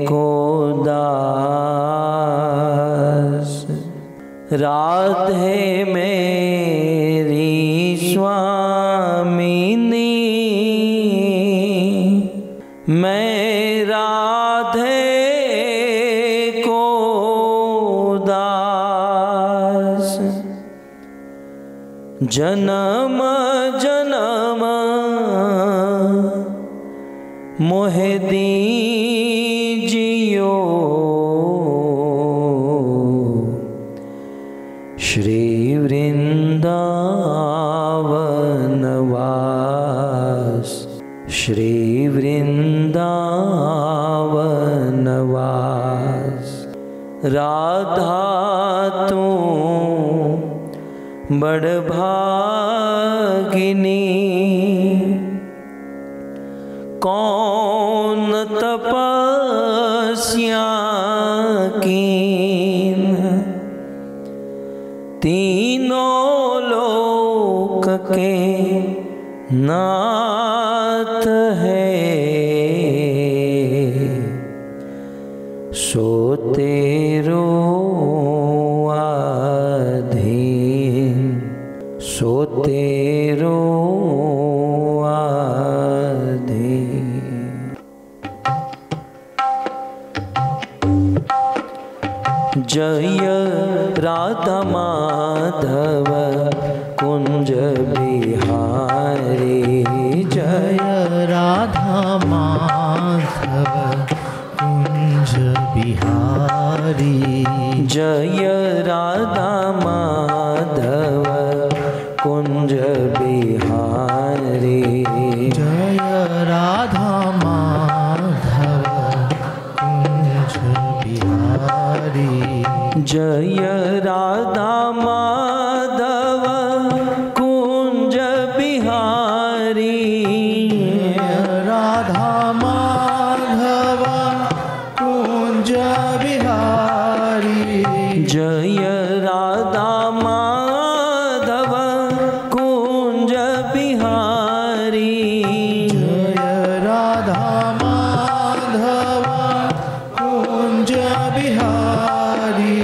को दास। राधे मेरी स्वामिनी, मैं राधे को दास। जन्म जन्म मोहे दीजियो, श्री वृंदावनवास, श्री वृंदावनवास। राधा तू बड़ भागिनी, कौन तपस्या कीन, तीनों लोक के नाथ है, सो तेरो आधीन, सो तेरो आधीन। जय राधा माधव कुंज बिहारी, जय राधा माधव कुंज बिहारी, जय राधा माधव कुंज बिहारी, जय राधा माधव कुंज बिहारी, जय राधा माधव कुंज बिहारी, राधा माधव कुंज बिहारी, जय राधा माधव कुंज बिहारी, जय राधा माधव कुंज बिहारी।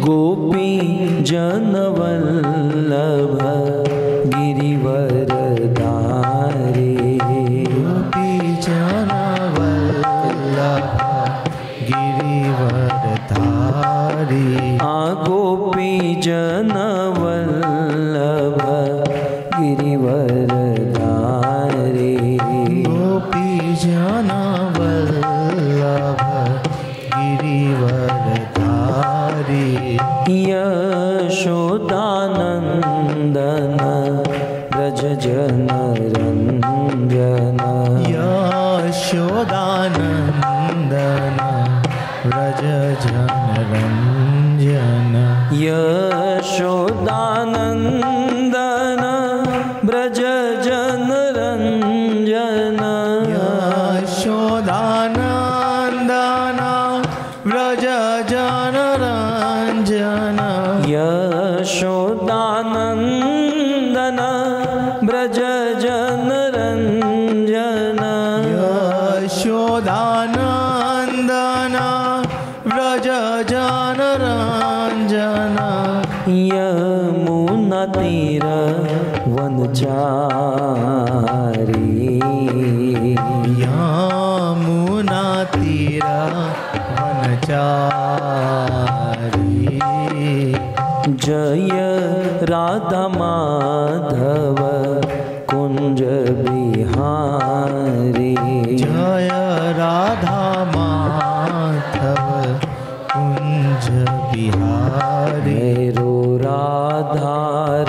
गोपी जन वल्लभ गिरिवरधारी, गोपी जन वल्लभ गिरिवरधारी, गोपी जन वल्लभ गिरिवरधारी, गोपी जन वल्लभ गिरिवरधारी। यशोदानंदन ब्रज जन रंजन, यशोदानंदन व्रज जन रंजन, यशोदानंदन ब्रज जन रंजन, यशोदानंदन व्रज जन रंजन, यशोदानंदन ब्रज जन रंजन, यशोदानंदन व्रज जन रंजन। यमुना तीर वनचारी, यमुना तीर वनचारी, जय राधा माधव कुंज बिहारी, जय राधा माधव कुंज बिहारी। मेरो राधा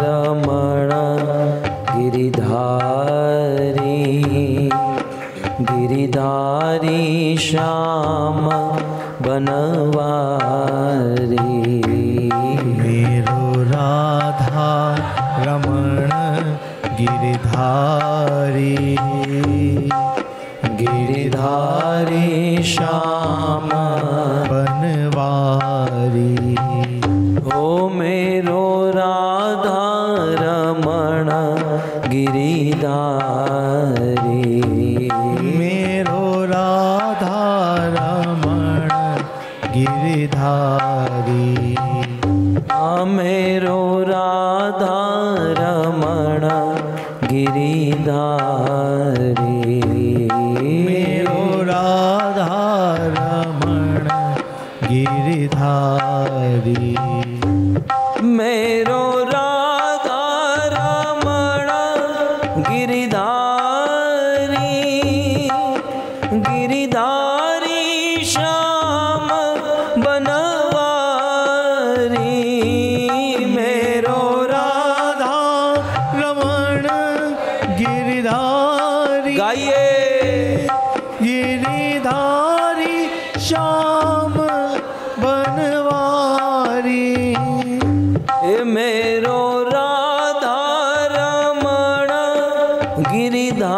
रमण गिरिधारी, गिरिधारी श्याम बनवारी, मेरो राधा रमण गिरिधारी, गिरिधारी श्याम बनवारी। ओ मेरो राधा रमण गिरिधारी, मेरो राधा रमण गिरिधारी मेरो राधा रमण गिरिधारी मेरो राधा रमण गिरिधारी मेरो राधा रमण गिरिधारी गिरिधारी श्याम बनवारी मेरो राधा रमण गिरिधारी गाइए गिरिधारी श्याम बनवारी मेरो राधा रमण गिरिधारी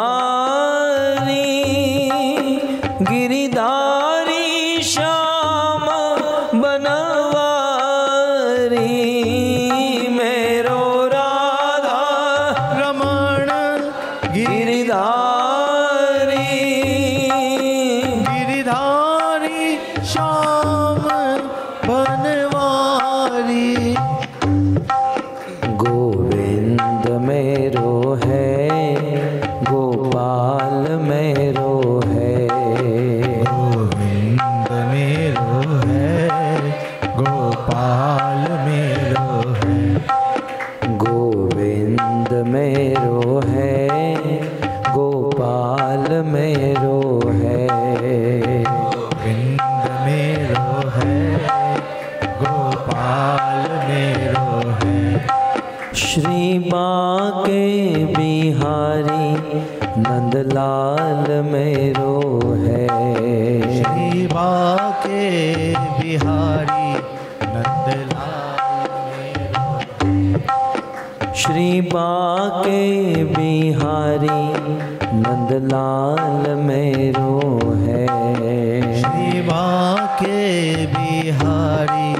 गिरिधारी श्याम बनवारी मेरो राधा रमण गिरिधारी गिरिधारी श्याम बनवारी गोविंद मेरो है गोपाल मेरो है गोविंद मेरो है गोपाल मेरो है गोविंद मेरो है गोपाल मेरो है गोविंद मेरो है गोपाल मेरो है श्री बाके बिहारी नंदलाल मेरो है श्री बाके बिहारी नंदलाल मेरो श्री बाके बिहारी नंदलाल मेरो है श्री बाके बिहारी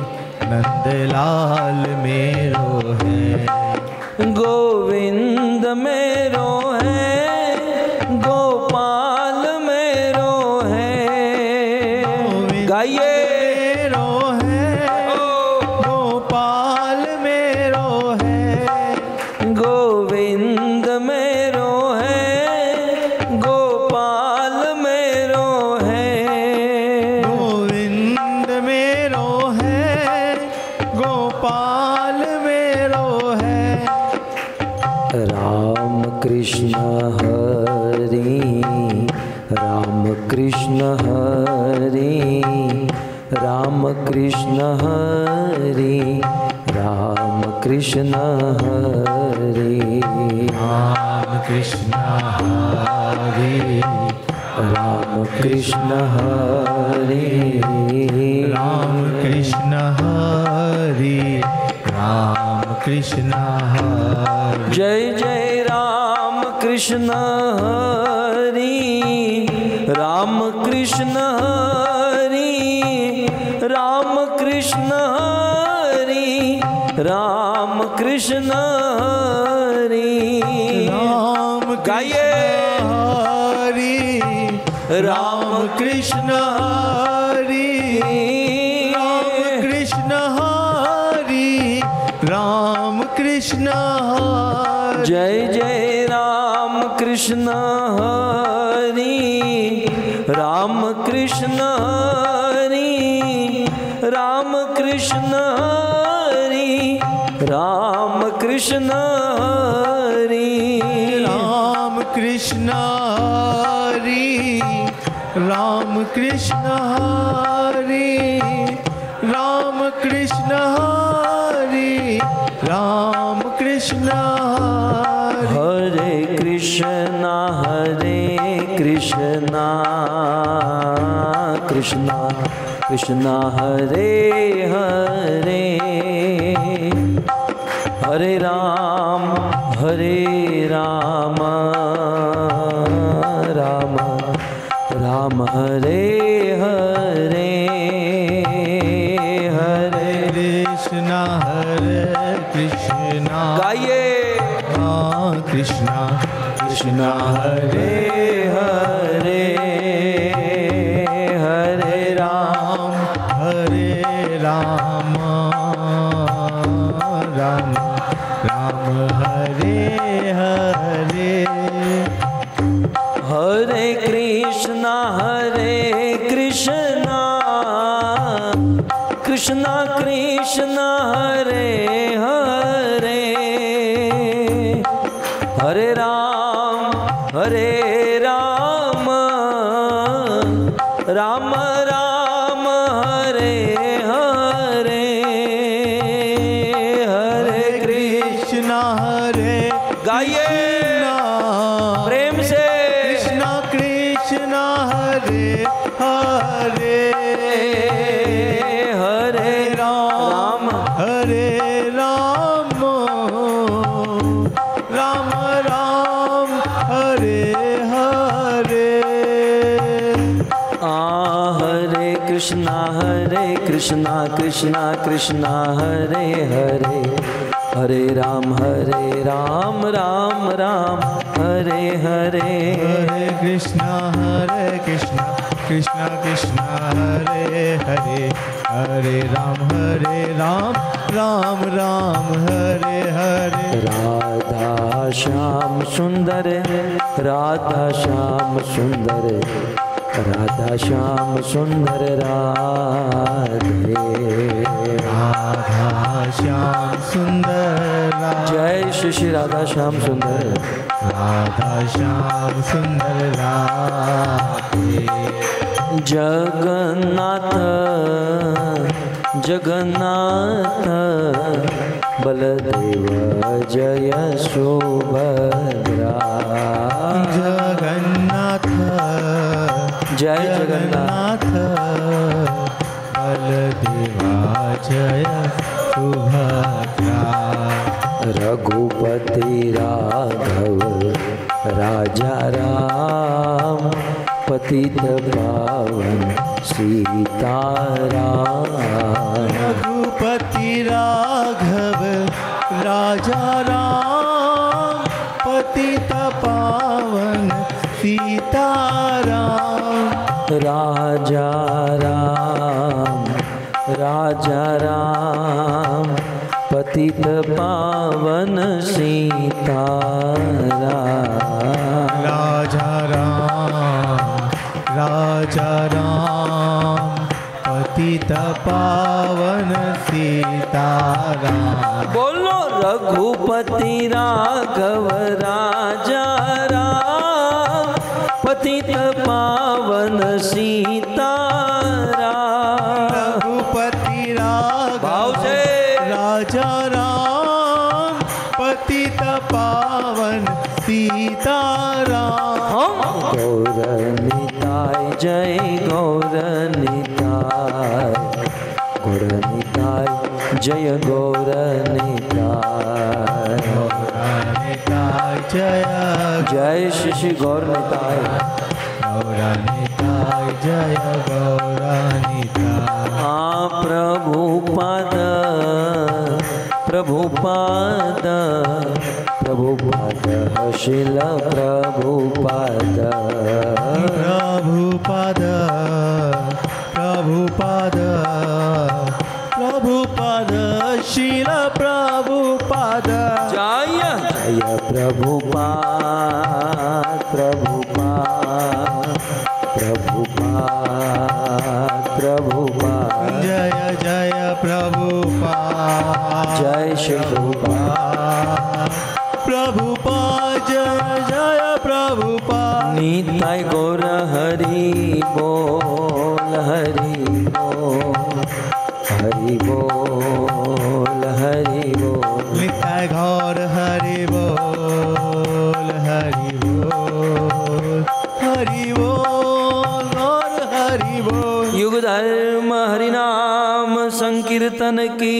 नंदलाल मेरो है गोविंद मेरो है गोपाल मेरो है गाइए मेरो है गोपाल मेरो है गोविंद मेरो है गोपाल मेरो है गोविंद मेरो है गोपाल मेरो है राम कृष्ण हरि राम कृष्ण हरि राम कृष्ण हरि राम कृष्ण हरि राम कृष्ण हरि राम कृष्ण हरि राम कृष्ण हरि राम कृष्ण हरि जय जय राम कृष्ण हरि राम कृष्ण हरि राम कृष्ण हरि राम कृष्ण हरि राम गाइए हरि राम कृष्ण हरि राम कृष्ण हरि राम कृष्ण हरि जय जय राम कृष्ण हरि राम कृष्ण हरि राम कृष्ण हरि राम कृष्ण हरि राम कृष्ण हरि राम कृष्ण हरि राम कृष्ण हरि राम कृष्ण हरि हरे कृष्णा कृष्णा कृष्णा हरे हरे हरे राम राम राम राम हरे हरे हरे कृष्णा गाइए कृष्णा कृष्णा हरे हरे हरे राम हरे कृष्णा कृष्णा कृष्णा हरे हरे हरे राम राम राम हरे हरे हरे कृष्णा हरे गाइए प्रेम से कृष्णा कृष्णा हरे हरे हरे राम हरे राम राम राम हरे हरे हरे कृष्णा कृष्णा कृष्णा हरे हरे हरे राम राम राम हरे हरे हरे कृष्णा कृष्णा कृष्णा हरे हरे हरे राम राम राम हरे हरे राधा श्याम सुंदर राधा श्याम सुंदर राधा श्याम सुंदर राधे राधा श्याम सुंदर जय श्री राधा श्याम सुंदर राधा श्याम सुंदर राधे जगन्नाथ जगन्नाथ बलदेव जय सुभद्रा जगन्नाथ जय जगन्नाथ बलदेवा जय सुभद्रा रघुपति राघव राजा राम पतित पावन सीताराम रघुपति राघव राजा राम पतित पावन सीताराम राजा राम पतित पावन सीताराम राजा राम पतित पावन सीताराम बोलो रघुपति राघव राजा राम पतित पावन सीताराम रघुपति भाव से राजा राम पतित पावन सीताराम गौर निताय जय गौर निताय जय गौर निताय जय जय श्री गौर निताय गौरानिताय जय गौरानिताय प्रभुपाद शिल प्रभुपाद शिल प्रभुपाद जय जय प्रभुपाद जय जय प्रभुपाद जय श्री प्रभुपाद जय प्रभुपाद निताय गौर हरि बोल हरि बोल हरि बोल हरि बोल निताय गौर हरि बोल हरि बोल हरि बोल गौर हरि बोल युग धर्म हरिनाम संकीर्तन की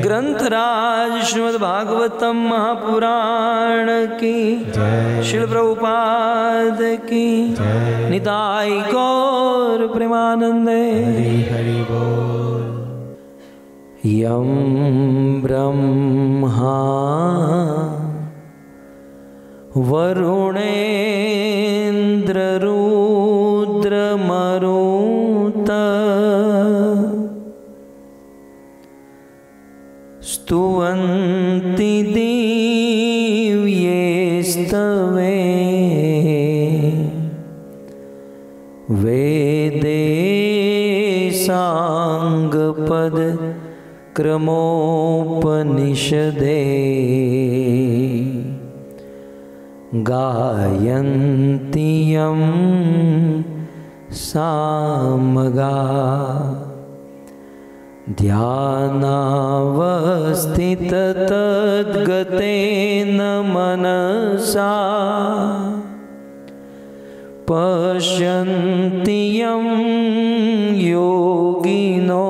ग्रंथराज श्रीमद् भागवतम महापुराण की श्रील प्रभुपाद की निताय गौर प्रेमानंदे हरि बोल यं ब्रह्मा वरुणेन्द्ररुद्रमरुत स्तुवन्ति दिव्येस्तवे वेदे सांगपद क्रमोपनिषदे गायन्ति यं सामगा ध्यानावस्थिततद्गतेन मनसा पश्यन्ति यं योगिनो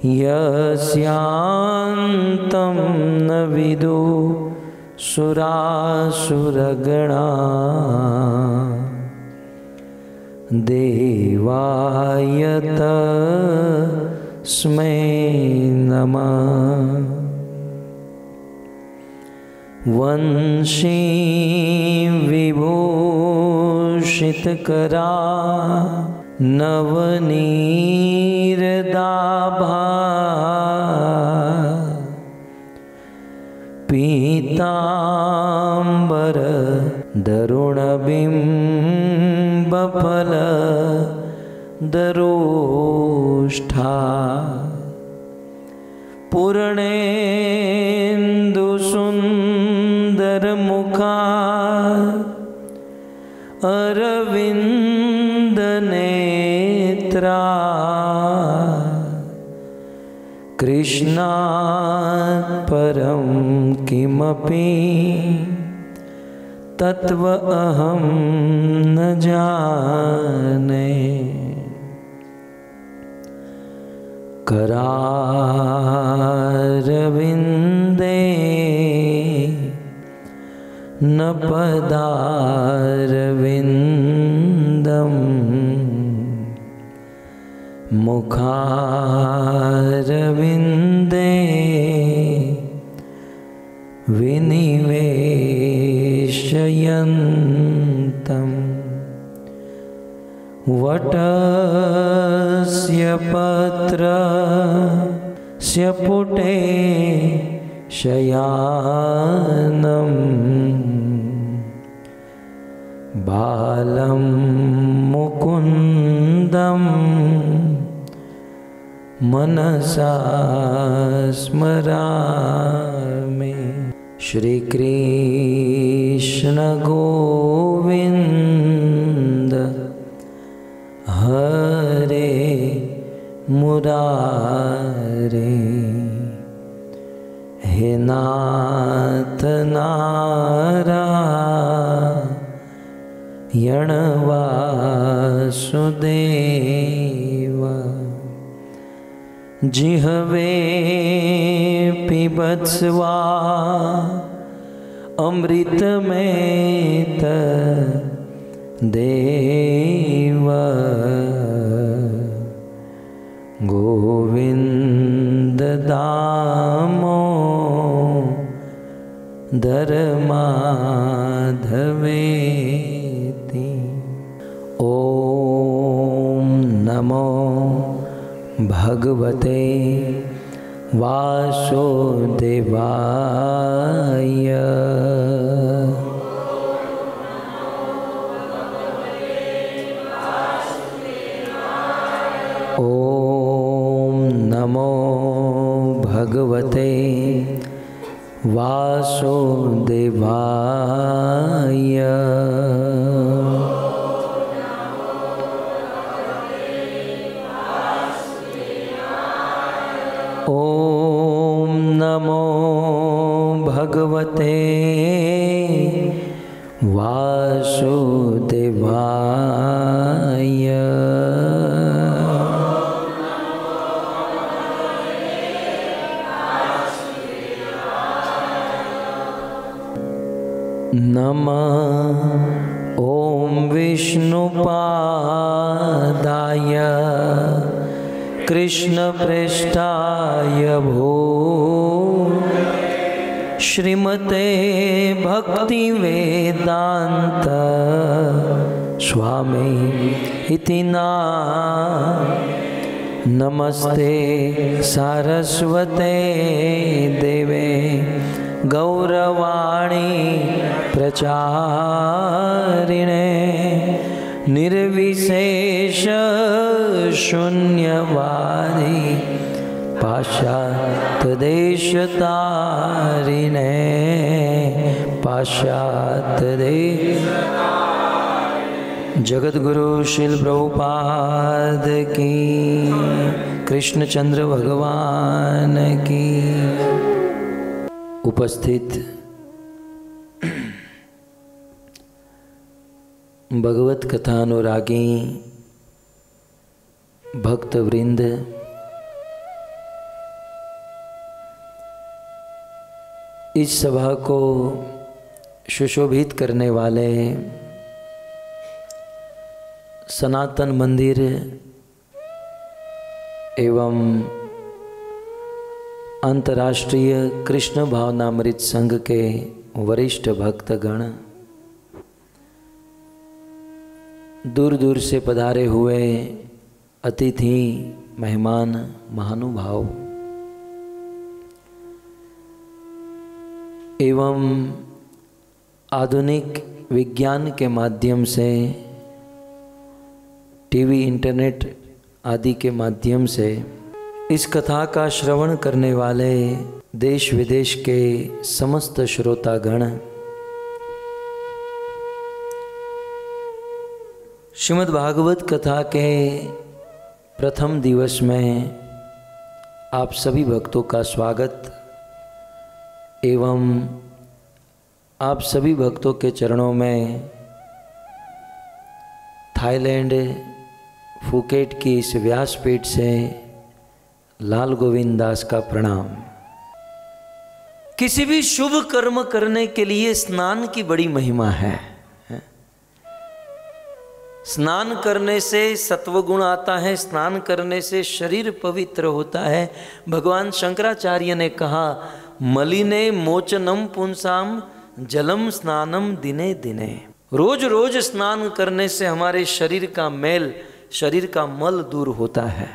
यस्यान्तं न विदु सुरासुरगणा देवाय तस्मै नमः। वंशी विभूषितकरा नवनीरदाभा पीताम्बर दरुणबिम्बफल दरोष्ठा पूर्णेन्दुसुन्दरमुखा अरविन्दनेत्रा कृष्णात् परं किमपि तत्व अहं न जाने। करारविन्दे न पदारविन्दं मुखारविन्दे विनिवेशयन्तम् वटस्य पत्रस्य पुटे शयानं बालं मुकुन्दं मनसा स्मरामि। श्री कृष्ण गोविंद हरे मुरारे, हे नाथ नारायण वासुदेव। जिह्वे पिबत्स्वा अमृतमेत देव। गोविंद दामोदर माधवेति। ओम नमो भगवते वासुदेवाय। ओम नमो भगवते वासुदेवाय। ओम नमो भगवते वासुदेवाय। नमः ओम विष्णुपादाय कृष्णप्रेष्ठाय श्रीमते भक्तिवेदांत स्वामी इति नमस्ते सारस्वते देवे गौरवाणी प्रचारिणे निर्विशेष शून्यवादी पाश्चात्य देश तारिणे पाश्चात्य देश। जगत गुरु श्रील प्रभुपाद की, कृष्णचंद्र भगवान की। उपस्थित भगवत कथानुरागी भक्त वृंद, इस सभा को सुशोभित करने वाले सनातन मंदिर एवं अंतर्राष्ट्रीय कृष्ण भावनामृत संघ के वरिष्ठ भक्तगण, दूर दूर से पधारे हुए अतिथि मेहमान महानुभाव एवं आधुनिक विज्ञान के माध्यम से टीवी, इंटरनेट आदि के माध्यम से इस कथा का श्रवण करने वाले देश विदेश के समस्त श्रोतागण, श्रीमद् भागवत कथा के प्रथम दिवस में आप सभी भक्तों का स्वागत एवं आप सभी भक्तों के चरणों में थाईलैंड फुकेट की इस व्यासपीठ से लाल गोविंद दास का प्रणाम। किसी भी शुभ कर्म करने के लिए स्नान की बड़ी महिमा है। स्नान करने से सत्वगुण आता है, स्नान करने से शरीर पवित्र होता है। भगवान शंकराचार्य ने कहा, मलिने मोचनम पुंसाम जलम स्नानम दिने दिने। रोज रोज स्नान करने से हमारे शरीर का मैल, शरीर का मल दूर होता है।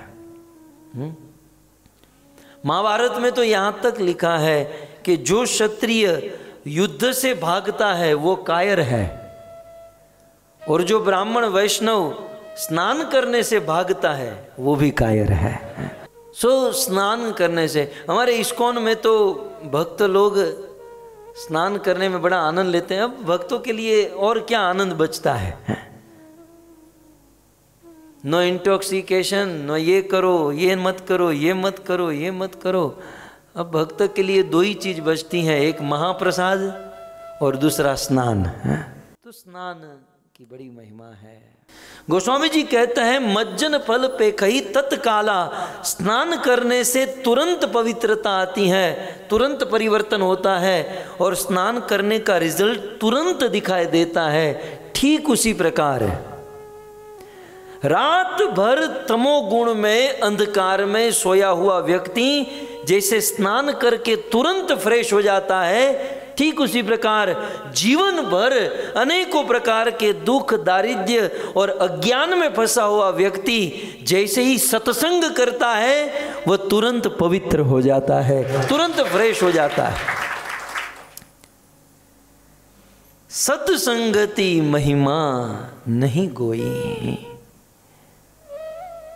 महाभारत में तो यहाँ तक लिखा है कि जो क्षत्रिय युद्ध से भागता है वो कायर है, और जो ब्राह्मण वैष्णव स्नान करने से भागता है वो भी कायर है। स्नान करने से हमारे इस्कॉन में तो भक्त लोग स्नान करने में बड़ा आनंद लेते हैं। अब भक्तों के लिए और क्या आनंद बचता है? नो इंटॉक्सिकेशन, नो ये करो, ये मत करो, ये मत करो, ये मत करो। अब भक्त के लिए दो ही चीज बचती हैं, एक महाप्रसाद और दूसरा स्नान। तो स्नान की बड़ी महिमा है। गोस्वामी जी कहते हैं, मज्जन फल पे कही तत्काला, स्नान करने से तुरंत पवित्रता आती है, तुरंत परिवर्तन होता है और स्नान करने का रिजल्ट तुरंत दिखाई देता है। ठीक उसी प्रकार रात भर तमोगुण में, अंधकार में सोया हुआ व्यक्ति जैसे स्नान करके तुरंत फ्रेश हो जाता है, ठीक उसी प्रकार जीवन भर अनेकों प्रकार के दुख, दारिद्र्य और अज्ञान में फंसा हुआ व्यक्ति जैसे ही सत्संग करता है वह तुरंत पवित्र हो जाता है, तुरंत फ्रेश हो जाता है। सत्संगति महिमा नहीं कोई।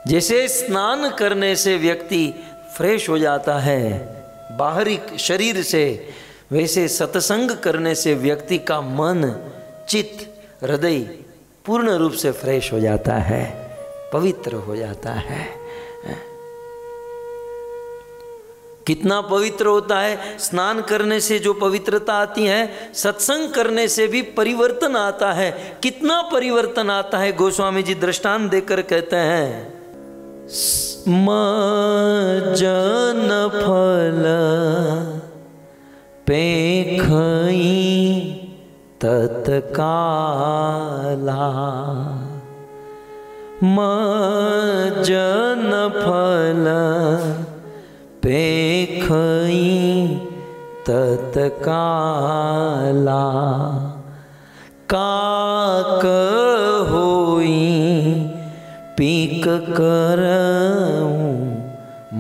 जैसे स्नान करने से व्यक्ति फ्रेश हो जाता है बाहरी शरीर से, वैसे सत्संग करने से व्यक्ति का मन, चित्त, हृदय पूर्ण रूप से फ्रेश हो जाता है, पवित्र हो जाता है। कितना पवित्र होता है स्नान करने से, जो पवित्रता आती है सत्संग करने से भी परिवर्तन आता है। कितना परिवर्तन आता है गोस्वामी जी दृष्टांत देकर कहते हैं, मज्जन फल पेखई तत्काला, मज्जन फल पेखई तत्काला, काक होई पीक करऊं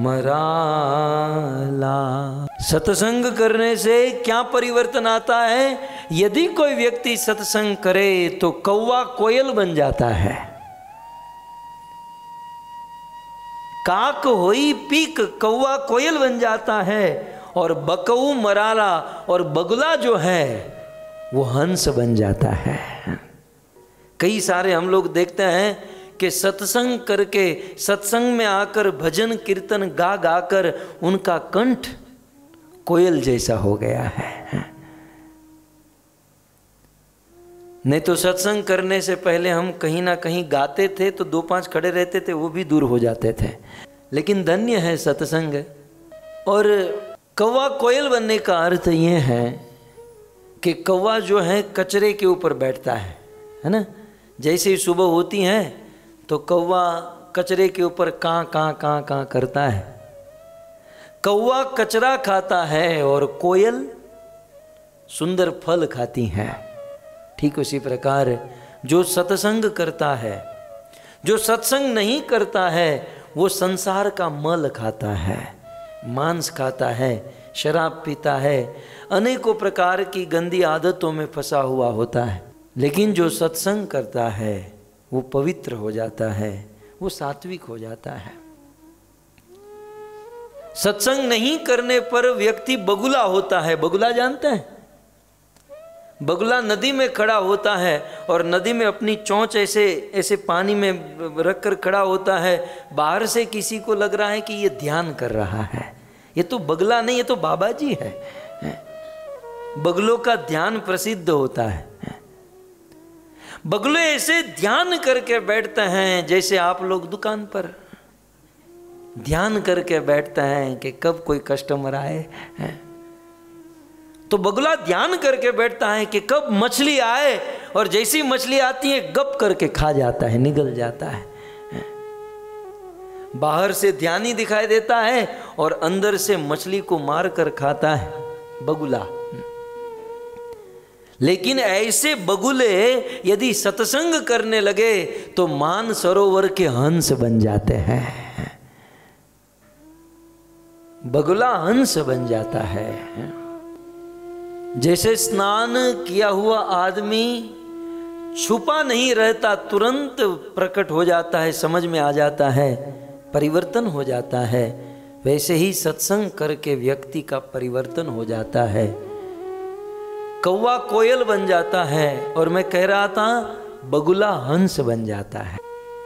मराला। सत्संग करने से क्या परिवर्तन आता है? यदि कोई व्यक्ति सत्संग करे तो कौवा कोयल बन जाता है, काक होई पीक, कौवा कोयल बन जाता है, और बकऊ मराला और बगुला जो है वो हंस बन जाता है। कई सारे हम लोग देखते हैं कि सत्संग करके, सत्संग में आकर भजन कीर्तन गा गाकर उनका कंठ कोयल जैसा हो गया है। नहीं तो सत्संग करने से पहले हम कहीं ना कहीं गाते थे तो 2-5 खड़े रहते थे, वो भी दूर हो जाते थे। लेकिन धन्य है सत्संग। और कौवा कोयल बनने का अर्थ ये है कि कौवा जो है कचरे के ऊपर बैठता है ना। जैसे ही सुबह होती है तो कौवा कचरे के ऊपर कां कां कां कां करता है। कौवा कचरा खाता है और कोयल सुंदर फल खाती है। ठीक उसी प्रकार जो सत्संग करता है, जो सत्संग नहीं करता है, वो संसार का मल खाता है, मांस खाता है, शराब पीता है, अनेकों प्रकार की गंदी आदतों में फंसा हुआ होता है। लेकिन जो सत्संग करता है वो पवित्र हो जाता है, वो सात्विक हो जाता है। सत्संग नहीं करने पर व्यक्ति बगुला होता है। बगुला जानते हैं? बगुला नदी में खड़ा होता है और नदी में अपनी चोंच ऐसे पानी में रखकर खड़ा होता है। बाहर से किसी को लग रहा है कि ये ध्यान कर रहा है। ये तो बगुला नहीं, ये तो बाबा जी है। बगुलों का ध्यान प्रसिद्ध होता है। बगुले ऐसे ध्यान करके बैठते हैं जैसे आप लोग दुकान पर ध्यान करके बैठते हैं कि कब कोई कस्टमर आए। तो बगुला ध्यान करके बैठता है कि कब मछली आए, और जैसी मछली आती है गप करके खा जाता है, निगल जाता है। बाहर से ध्यानी दिखाई देता है और अंदर से मछली को मार कर खाता है बगुला। लेकिन ऐसे बगुले यदि सत्संग करने लगे तो मान सरोवर के हंस बन जाते हैं। बगुला हंस बन जाता है। जैसे स्नान किया हुआ आदमी छुपा नहीं रहता, तुरंत प्रकट हो जाता है, समझ में आ जाता है, परिवर्तन हो जाता है, वैसे ही सत्संग करके व्यक्ति का परिवर्तन हो जाता है। कौवा कोयल बन जाता है, और मैं कह रहा था बगुला हंस बन जाता है।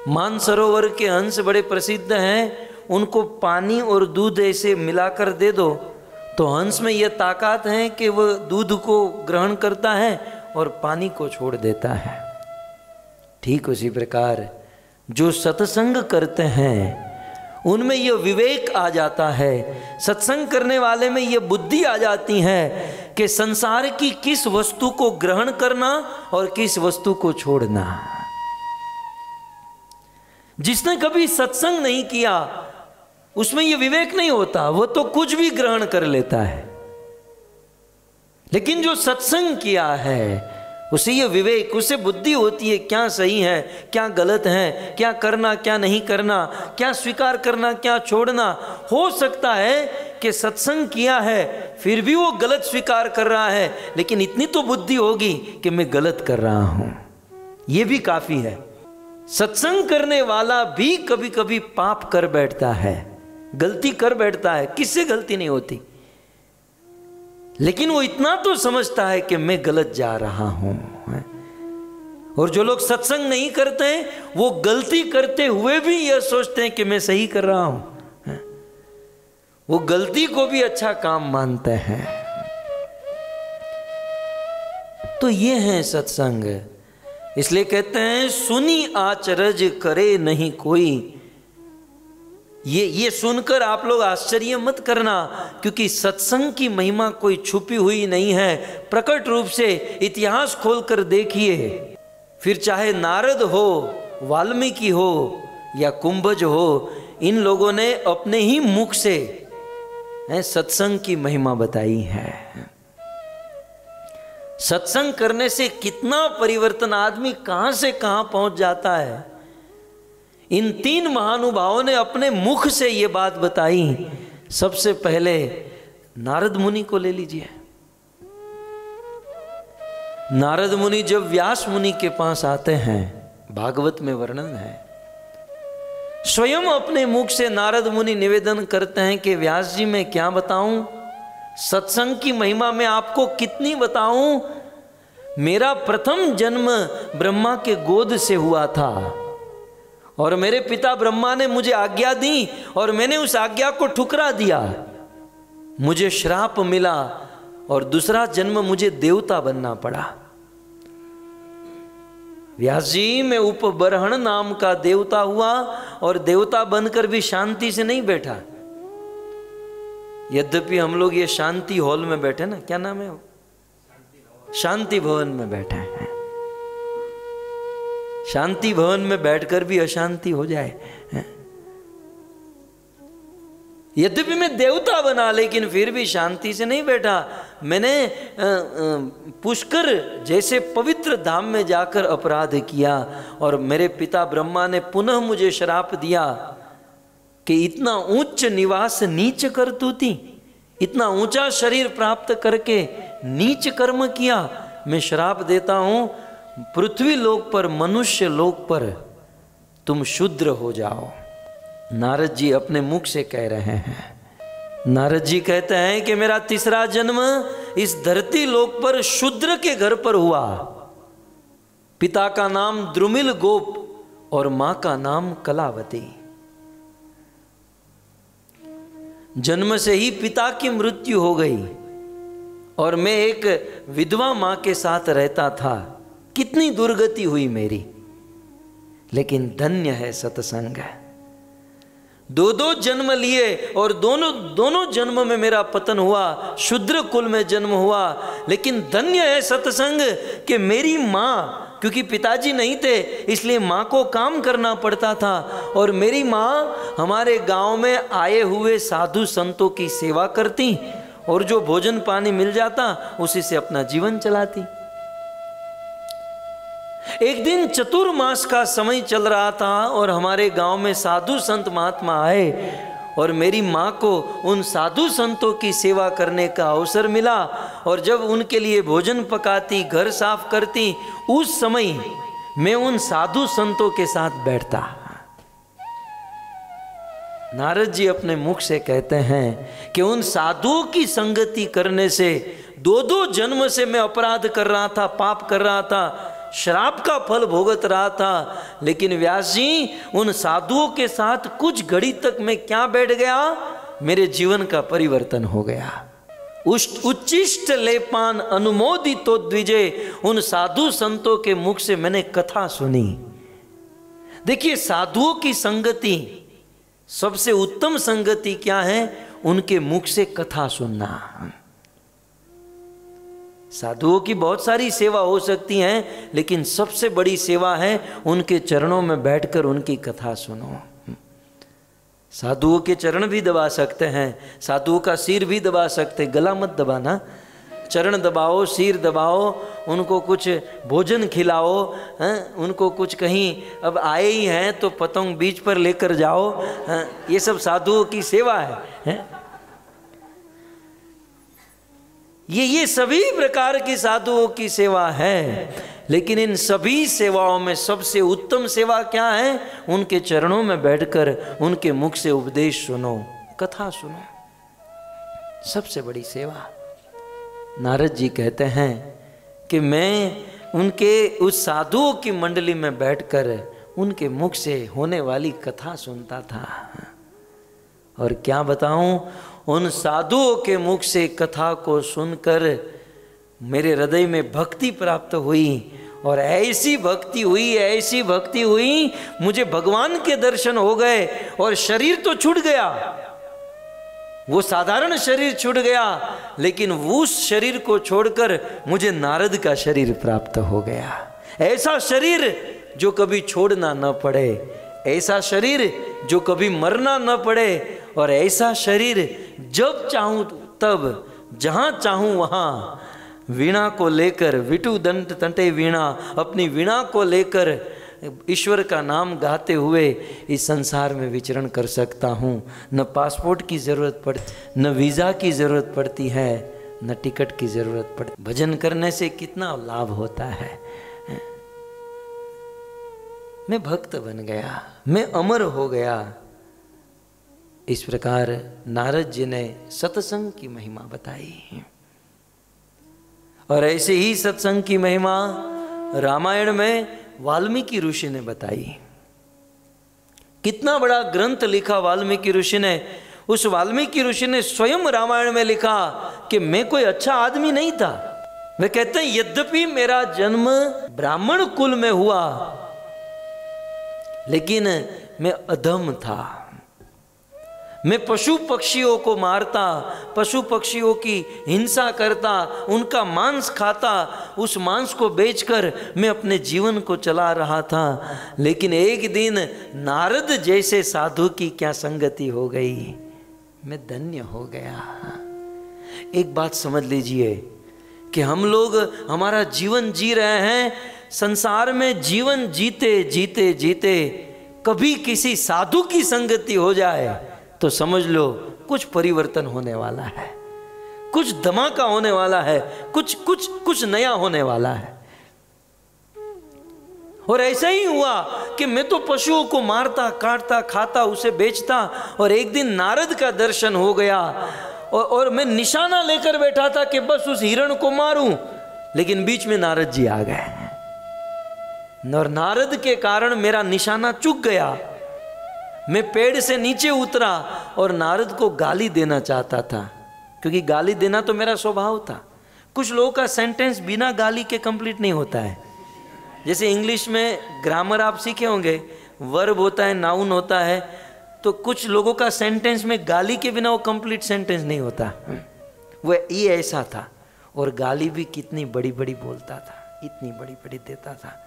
मानसरोवर के हंस बड़े प्रसिद्ध हैं। उनको पानी और दूध ऐसे मिलाकर दे दो तो हंस में यह ताकत है कि वह दूध को ग्रहण करता है और पानी को छोड़ देता है। ठीक उसी प्रकार जो सत्संग करते हैं उनमें यह विवेक आ जाता है। सत्संग करने वाले में यह बुद्धि आ जाती है कि संसार की किस वस्तु को ग्रहण करना और किस वस्तु को छोड़ना। जिसने कभी सत्संग नहीं किया उसमें यह विवेक नहीं होता, वो तो कुछ भी ग्रहण कर लेता है। लेकिन जो सत्संग किया है उसे ये विवेक, उसे बुद्धि होती है क्या सही है क्या गलत है, क्या करना क्या नहीं करना, क्या स्वीकार करना क्या छोड़ना। हो सकता है कि सत्संग किया है फिर भी वो गलत स्वीकार कर रहा है, लेकिन इतनी तो बुद्धि होगी कि मैं गलत कर रहा हूं, ये भी काफी है। सत्संग करने वाला भी कभी कभी पाप कर बैठता है, गलती कर बैठता है, किससे गलती नहीं होती, लेकिन वो इतना तो समझता है कि मैं गलत जा रहा हूं। और जो लोग सत्संग नहीं करते हैं वो गलती करते हुए भी यह सोचते हैं कि मैं सही कर रहा हूं। वो गलती को भी अच्छा काम मानते हैं। तो ये है सत्संग। इसलिए कहते हैं सुनी आचरज करे नहीं कोई। ये सुनकर आप लोग आश्चर्य मत करना, क्योंकि सत्संग की महिमा कोई छुपी हुई नहीं है। प्रकट रूप से इतिहास खोलकर देखिए, फिर चाहे नारद हो, वाल्मीकि हो या कुंभज हो, इन लोगों ने अपने ही मुख से सत्संग की महिमा बताई है। सत्संग करने से कितना परिवर्तन, आदमी कहां से कहां पहुंच जाता है। इन तीन महानुभावों ने अपने मुख से ये बात बताई। सबसे पहले नारद मुनि को ले लीजिए। नारद मुनि जब व्यास मुनि के पास आते हैं, भागवत में वर्णन है, स्वयं अपने मुख से नारद मुनि निवेदन करते हैं कि व्यास जी मैं क्या बताऊं, सत्संग की महिमा मैं आपको कितनी बताऊं। मेरा प्रथम जन्म ब्रह्मा के गोद से हुआ था और मेरे पिता ब्रह्मा ने मुझे आज्ञा दी और मैंने उस आज्ञा को ठुकरा दिया। मुझे श्राप मिला और दूसरा जन्म मुझे देवता बनना पड़ा। व्यास जी मैं उपबरहण नाम का देवता हुआ और देवता बनकर भी शांति से नहीं बैठा। यद्यपि हम लोग ये शांति हॉल में बैठे ना, क्या नाम है वो, शांति भवन में बैठे हैं। शांति भवन में बैठकर भी अशांति हो जाए। यद्यपि मैं देवता बना लेकिन फिर भी शांति से नहीं बैठा। मैंने पुष्कर जैसे पवित्र धाम में जाकर अपराध किया और मेरे पिता ब्रह्मा ने पुनः मुझे श्राप दिया कि इतना उच्च निवास नीच कर तू थी, इतना ऊंचा शरीर प्राप्त करके नीच कर्म किया। मैं श्राप देता हूं पृथ्वी लोक पर, मनुष्य लोक पर तुम शूद्र हो जाओ। नारद जी अपने मुख से कह रहे हैं। नारद जी कहते हैं कि मेरा तीसरा जन्म इस धरती लोक पर शूद्र के घर पर हुआ। पिता का नाम द्रुमिल गोप और मां का नाम कलावती। जन्म से ही पिता की मृत्यु हो गई और मैं एक विधवा मां के साथ रहता था। कितनी दुर्गति हुई मेरी, लेकिन धन्य है सत्संग। दो जन्म लिए और दोनों जन्म में मेरा पतन हुआ, शूद्र कुल में जन्म हुआ, लेकिन धन्य है सत्संग कि मेरी माँ, क्योंकि पिताजी नहीं थे इसलिए माँ को काम करना पड़ता था और मेरी माँ हमारे गांव में आए हुए साधु संतों की सेवा करती और जो भोजन पानी मिल जाता उसी से अपना जीवन चलाती। एक दिन चतुर्मास का समय चल रहा था और हमारे गांव में साधु संत महात्मा आए और मेरी माँ को उन साधु संतों की सेवा करने का अवसर मिला और जब उनके लिए भोजन पकाती, घर साफ करती, उस समय मैं उन साधु संतों के साथ बैठता। नारद जी अपने मुख से कहते हैं कि उन साधुओं की संगति करने से दो जन्म से मैं अपराध कर रहा था, पाप कर रहा था, श्राप का फल भोगत रहा था, लेकिन व्यास जी उन साधुओं के साथ कुछ घड़ी तक मैं क्या बैठ गया, मेरे जीवन का परिवर्तन हो गया। उच्चिष्ट लेपान अनुमोदितो द्विजय, उन साधु संतों के मुख से मैंने कथा सुनी। देखिए साधुओं की संगति, सबसे उत्तम संगति क्या है, उनके मुख से कथा सुनना। साधुओं की बहुत सारी सेवा हो सकती हैं, लेकिन सबसे बड़ी सेवा है उनके चरणों में बैठकर उनकी कथा सुनो। साधुओं के चरण भी दबा सकते हैं, साधुओं का सिर भी दबा सकते, गला मत दबाना, चरण दबाओ, सिर दबाओ, उनको कुछ भोजन खिलाओ, उनको कुछ कहीं अब आए ही हैं तो पतंग बीच पर लेकर जाओ, ये सब साधुओं की सेवा है। ये सभी प्रकार की साधुओं की सेवा है, लेकिन इन सभी सेवाओं में सबसे उत्तम सेवा क्या है, उनके चरणों में बैठकर उनके मुख से उपदेश सुनो, कथा सुनो, सबसे बड़ी सेवा। नारद जी कहते हैं कि मैं उनके उस साधुओं की मंडली में बैठकर उनके मुख से होने वाली कथा सुनता था। और क्या बताऊं, उन साधुओं के मुख से कथा को सुनकर मेरे हृदय में भक्ति प्राप्त हुई और ऐसी भक्ति हुई, मुझे भगवान के दर्शन हो गए और शरीर तो छूट गया, वो साधारण शरीर छूट गया, लेकिन उस शरीर को छोड़कर मुझे नारद का शरीर प्राप्त हो गया। ऐसा शरीर जो कभी छोड़ना न पड़े, ऐसा शरीर जो कभी मरना न पड़े, और ऐसा शरीर जब चाहूं तब, जहां चाहूं वहां वीणा को लेकर, विटु दंत तंटे वीणा, अपनी वीणा को लेकर ईश्वर का नाम गाते हुए इस संसार में विचरण कर सकता हूँ। न पासपोर्ट की ज़रूरत पड़ती, न वीज़ा की ज़रूरत पड़ती है, न टिकट की ज़रूरत पड़ती। भजन करने से कितना लाभ होता है। मैं भक्त बन गया, मैं अमर हो गया। इस प्रकार नारद जी ने सत्संग की महिमा बताई। और ऐसे ही सत्संग की महिमा रामायण में वाल्मीकि ऋषि ने बताई। कितना बड़ा ग्रंथ लिखा वाल्मीकि ऋषि ने। उस वाल्मीकि ऋषि ने स्वयं रामायण में लिखा कि मैं कोई अच्छा आदमी नहीं था। वे कहते हैं यद्यपि मेरा जन्म ब्राह्मण कुल में हुआ, लेकिन मैं अधम था। मैं पशु पक्षियों को मारता, पशु पक्षियों की हिंसा करता, उनका मांस खाता, उस मांस को बेचकर मैं अपने जीवन को चला रहा था। लेकिन एक दिन नारद जैसे साधु की क्या संगति हो गई, मैं धन्य हो गया। एक बात समझ लीजिए कि हम लोग हमारा जीवन जी रहे हैं, संसार में जीवन जीते जीते जीते कभी किसी साधु की संगति हो जाए तो समझ लो कुछ परिवर्तन होने वाला है, कुछ धमाका होने वाला है, कुछ नया होने वाला है। और ऐसा ही हुआ कि मैं तो पशुओं को मारता, काटता, खाता, उसे बेचता, और एक दिन नारद का दर्शन हो गया और मैं निशाना लेकर बैठा था कि बस उस हिरण को मारूं, लेकिन बीच में नारद जी आ गए और नारद के कारण मेरा निशाना चूक गया। मैं पेड़ से नीचे उतरा और नारद को गाली देना चाहता था, क्योंकि गाली देना तो मेरा स्वभाव था। कुछ लोगों का सेंटेंस बिना गाली के कंप्लीट नहीं होता है। जैसे इंग्लिश में ग्रामर आप सीखे होंगे, वर्ब होता है, नाउन होता है, तो कुछ लोगों का सेंटेंस में गाली के बिना वो कंप्लीट सेंटेंस नहीं होता। वो ये ऐसा था। और गाली भी कितनी बड़ी बड़ी बोलता था, इतनी बड़ी बड़ी देता था।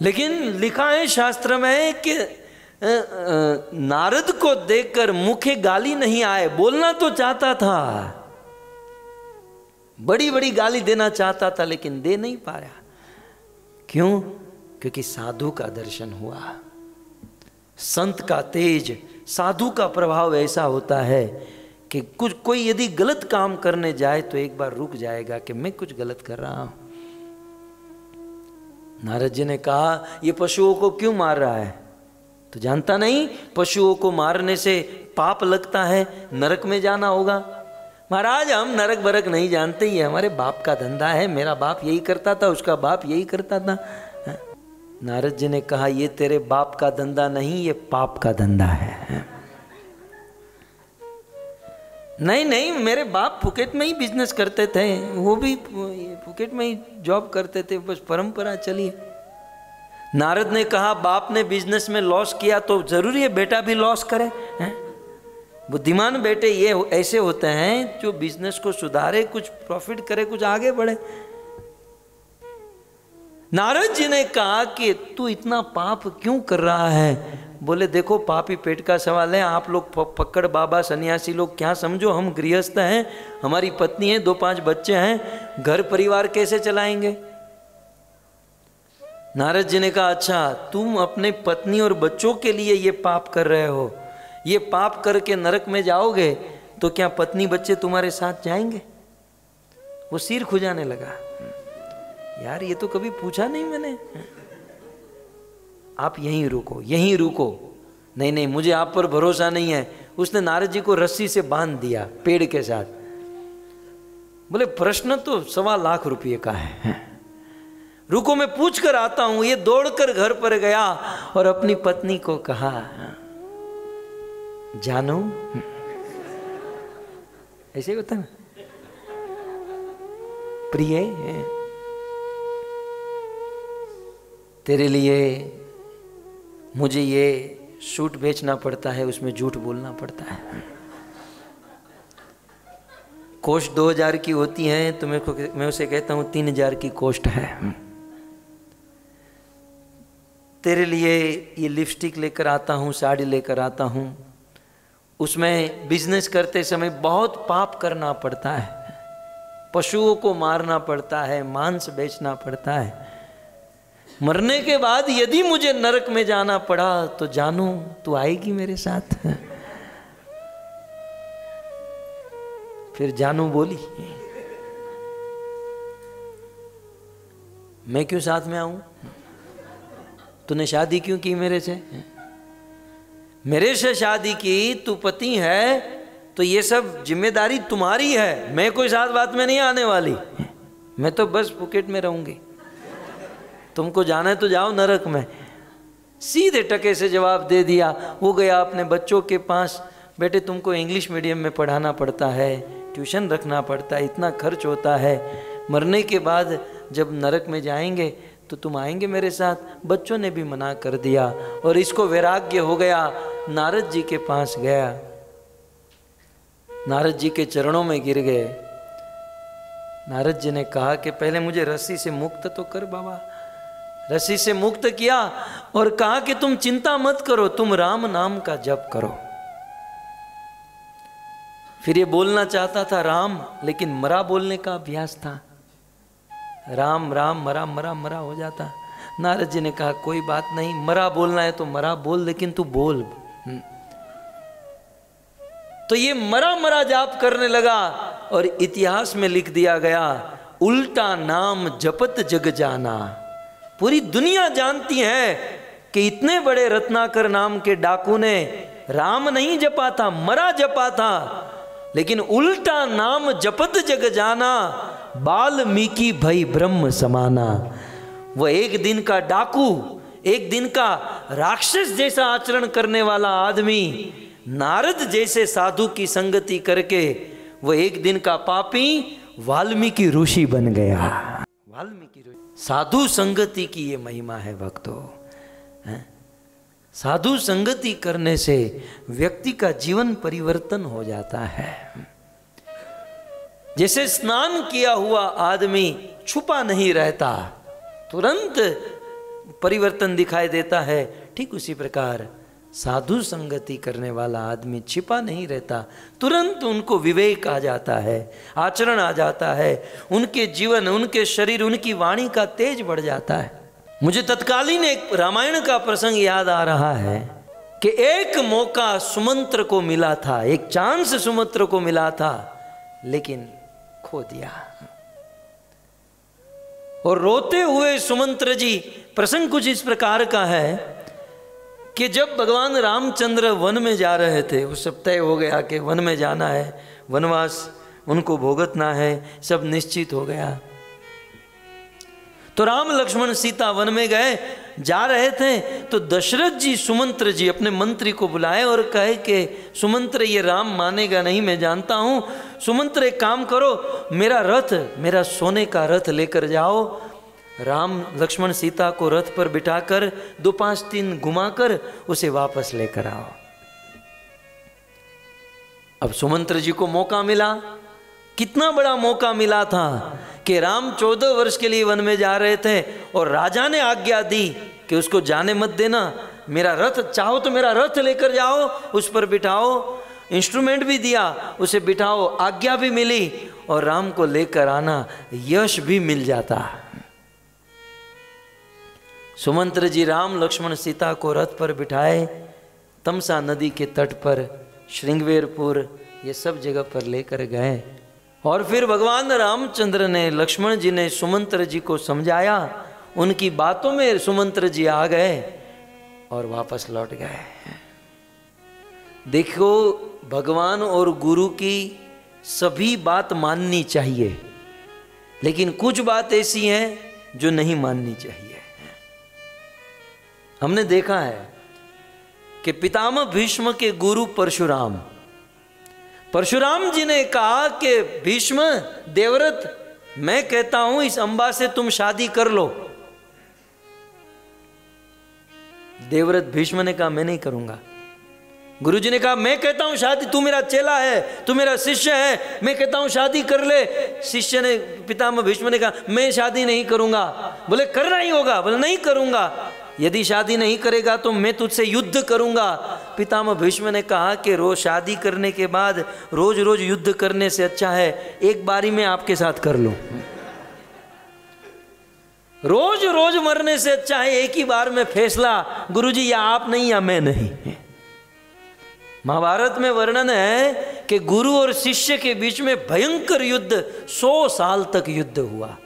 लेकिन लिखा है शास्त्र में कि नारद को देखकर मुखे गाली नहीं आए। बोलना तो चाहता था, बड़ी बड़ी गाली देना चाहता था, लेकिन दे नहीं पाया। क्यों? क्योंकि साधु का दर्शन हुआ। संत का तेज, साधु का प्रभाव ऐसा होता है कि कुछ कोई यदि गलत काम करने जाए तो एक बार रुक जाएगा कि मैं कुछ गलत कर रहा हूं। नारद जी ने कहा ये पशुओं को क्यों मार रहा है? तो जानता नहीं पशुओं को मारने से पाप लगता है, नरक में जाना होगा। महाराज हम नरक बरक नहीं जानते, ये हमारे बाप का धंधा है, मेरा बाप यही करता था, उसका बाप यही करता था। नारद जी ने कहा ये तेरे बाप का धंधा नहीं, ये पाप का धंधा है। नहीं नहीं, मेरे बाप फुकेट में ही बिजनेस करते थे, वो भी फुकेट में ही जॉब करते थे, बस परंपरा चली। नारद ने कहा बाप ने बिजनेस में लॉस किया तो जरूरी है बेटा भी लॉस करे? बुद्धिमान बेटे ये ऐसे होते हैं जो बिजनेस को सुधारे, कुछ प्रॉफिट करे, कुछ आगे बढ़े। नारद जी ने कहा कि तू इतना पाप क्यों कर रहा है? बोले देखो पाप ही पेट का सवाल है। आप लोग पकड़ बाबा सन्यासी लोग क्या समझो, हम गृहस्थ हैं, हमारी पत्नी है, 2-5 बच्चे हैं, घर परिवार कैसे चलाएंगे? नारद जी ने कहा अच्छा तुम अपने पत्नी और बच्चों के लिए ये पाप कर रहे हो, ये पाप करके नरक में जाओगे तो क्या पत्नी बच्चे तुम्हारे साथ जाएंगे? वो सिर खुजाने लगा। यार ये तो कभी पूछा नहीं मैंने। आप यहीं रुको, यहीं रुको। नहीं नहीं मुझे आप पर भरोसा नहीं है। उसने नारद जी को रस्सी से बांध दिया पेड़ के साथ। बोले प्रश्न तो 1.25 लाख रुपये का है, रुको मैं पूछ कर आता हूं। ये दौड़कर घर पर गया और अपनी पत्नी को कहा जानो, ऐसे होता ना, प्रिय तेरे लिए मुझे ये सूट बेचना पड़ता है, उसमें झूठ बोलना पड़ता है। कोस्ट 2000 की होती है तो मैं उसे कहता हूँ 3000 की कोस्ट है। तेरे लिए ये लिपस्टिक लेकर आता हूँ, साड़ी लेकर आता हूँ, उसमें बिजनेस करते समय बहुत पाप करना पड़ता है, पशुओं को मारना पड़ता है, मांस बेचना पड़ता है। मरने के बाद यदि मुझे नरक में जाना पड़ा तो जानू तू आएगी मेरे साथ। फिर जानू बोली, मैं क्यों साथ में आऊं? तूने शादी क्यों की मेरे से? मेरे से शादी की, तू पति है तो ये सब जिम्मेदारी तुम्हारी है, मैं कोई साथ बात में नहीं आने वाली, मैं तो बस फुकेट में रहूंगी, तुमको जाना है तो जाओ नरक में। सीधे टके से जवाब दे दिया। वो गया अपने बच्चों के पास, बेटे तुमको इंग्लिश मीडियम में पढ़ाना पड़ता है, ट्यूशन रखना पड़ता है, इतना खर्च होता है, मरने के बाद जब नरक में जाएंगे तो तुम आएंगे मेरे साथ। बच्चों ने भी मना कर दिया और इसको वैराग्य हो गया। नारद जी के पास गया, नारद जी के चरणों में गिर गए। नारद जी ने कहा कि पहले मुझे रस्सी से मुक्त तो कर बाबा। रस्सी से मुक्त किया और कहा कि तुम चिंता मत करो, तुम राम नाम का जप करो। फिर ये बोलना चाहता था राम, लेकिन मरा बोलने का अभ्यास था। राम राम मरा मरा मरा हो जाता। नारद जी ने कहा कोई बात नहीं, मरा बोलना है तो मरा बोल, लेकिन तू बोल। तो ये मरा मरा जाप करने लगा और इतिहास में लिख दिया गया, उल्टा नाम जपत जग जाना। पूरी दुनिया जानती है कि इतने बड़े रत्नाकर नाम के डाकू ने राम नहीं जपा था, मरा जपा था, लेकिन उल्टा नाम जपत जग जाना, वाल्मीकि भई ब्रह्म समाना। वह एक दिन का डाकू, एक दिन का राक्षस जैसा आचरण करने वाला आदमी, नारद जैसे साधु की संगति करके वह एक दिन का पापी वाल्मीकि ऋषि बन गया। वाल्मीकि ऋषि। साधु संगति की ये महिमा है भक्तों। साधु संगति करने से व्यक्ति का जीवन परिवर्तन हो जाता है। जैसे स्नान किया हुआ आदमी छुपा नहीं रहता, तुरंत परिवर्तन दिखाई देता है, ठीक उसी प्रकार साधु संगति करने वाला आदमी छिपा नहीं रहता, तुरंत उनको विवेक आ जाता है, आचरण आ जाता है, उनके जीवन, उनके शरीर, उनकी वाणी का तेज बढ़ जाता है। मुझे तत्कालीन एक रामायण का प्रसंग याद आ रहा है कि एक मौका सुमंत्र को मिला था, एक चांस सुमंत्र को मिला था, लेकिन खो दिया। और रोते हुए सुमंत्र जी, प्रसंग कुछ इस प्रकार का है कि जब भगवान रामचंद्र वन में जा रहे थे, उस सब तय हो गया कि वन में जाना है, वनवास उनको भोगतना है, सब निश्चित हो गया। तो राम लक्ष्मण सीता वन में गए, जा रहे थे तो दशरथ जी सुमंत्र जी अपने मंत्री को बुलाए और कहे कि सुमंत्र ये राम मानेगा नहीं, मैं जानता हूं, सुमंत्र एक काम करो, मेरा रथ, मेरा सोने का रथ लेकर जाओ, राम लक्ष्मण सीता को रथ पर बिठाकर 2-5 दिन घुमाकर उसे वापस लेकर आओ। अब सुमंत्र जी को मौका मिला, कितना बड़ा मौका मिला था कि राम 14 वर्ष के लिए वन में जा रहे थे और राजा ने आज्ञा दी कि उसको जाने मत देना, मेरा रथ, चाहो तो मेरा रथ लेकर जाओ, उस पर बिठाओ, इंस्ट्रूमेंट भी दिया, उसे बिठाओ, आज्ञा भी मिली और राम को लेकर आना, यश भी मिल जाता। सुमंत्र जी राम लक्ष्मण सीता को रथ पर बिठाए, तमसा नदी के तट पर, श्रृंगवेरपुर, ये सब जगह पर लेकर गए। और फिर भगवान रामचंद्र ने, लक्ष्मण जी ने सुमंत्र जी को समझाया, उनकी बातों में सुमंत्र जी आ गए और वापस लौट गए। देखो, भगवान और गुरु की सभी बात माननी चाहिए, लेकिन कुछ बात ऐसी हैं जो नहीं माननी चाहिए। हमने देखा है कि पितामह भीष्म के गुरु परशुराम, परशुराम जी ने कहा कि भीष्म, देवव्रत, मैं कहता हूं इस अंबा से तुम शादी कर लो। देवव्रत भीष्म ने कहा मैं नहीं करूंगा। गुरुजी ने कहा मैं कहता हूं शादी, तू मेरा चेला है, तू मेरा शिष्य है, मैं कहता हूं शादी कर ले। शिष्य ने, पितामह भीष्म ने कहा मैं शादी नहीं करूंगा। बोले करना ही होगा। बोले नहीं करूंगा, यदि शादी नहीं करेगा तो मैं तुझसे युद्ध करूंगा। पितामह भीष्म ने कहा कि रोज शादी करने के बाद रोज रोज युद्ध करने से अच्छा है एक बारी में आपके साथ कर लूं। रोज रोज मरने से अच्छा है एक ही बार में फैसला, गुरुजी या आप नहीं या मैं नहीं। महाभारत में वर्णन है कि गुरु और शिष्य के बीच में भयंकर युद्ध 100 साल तक युद्ध हुआ।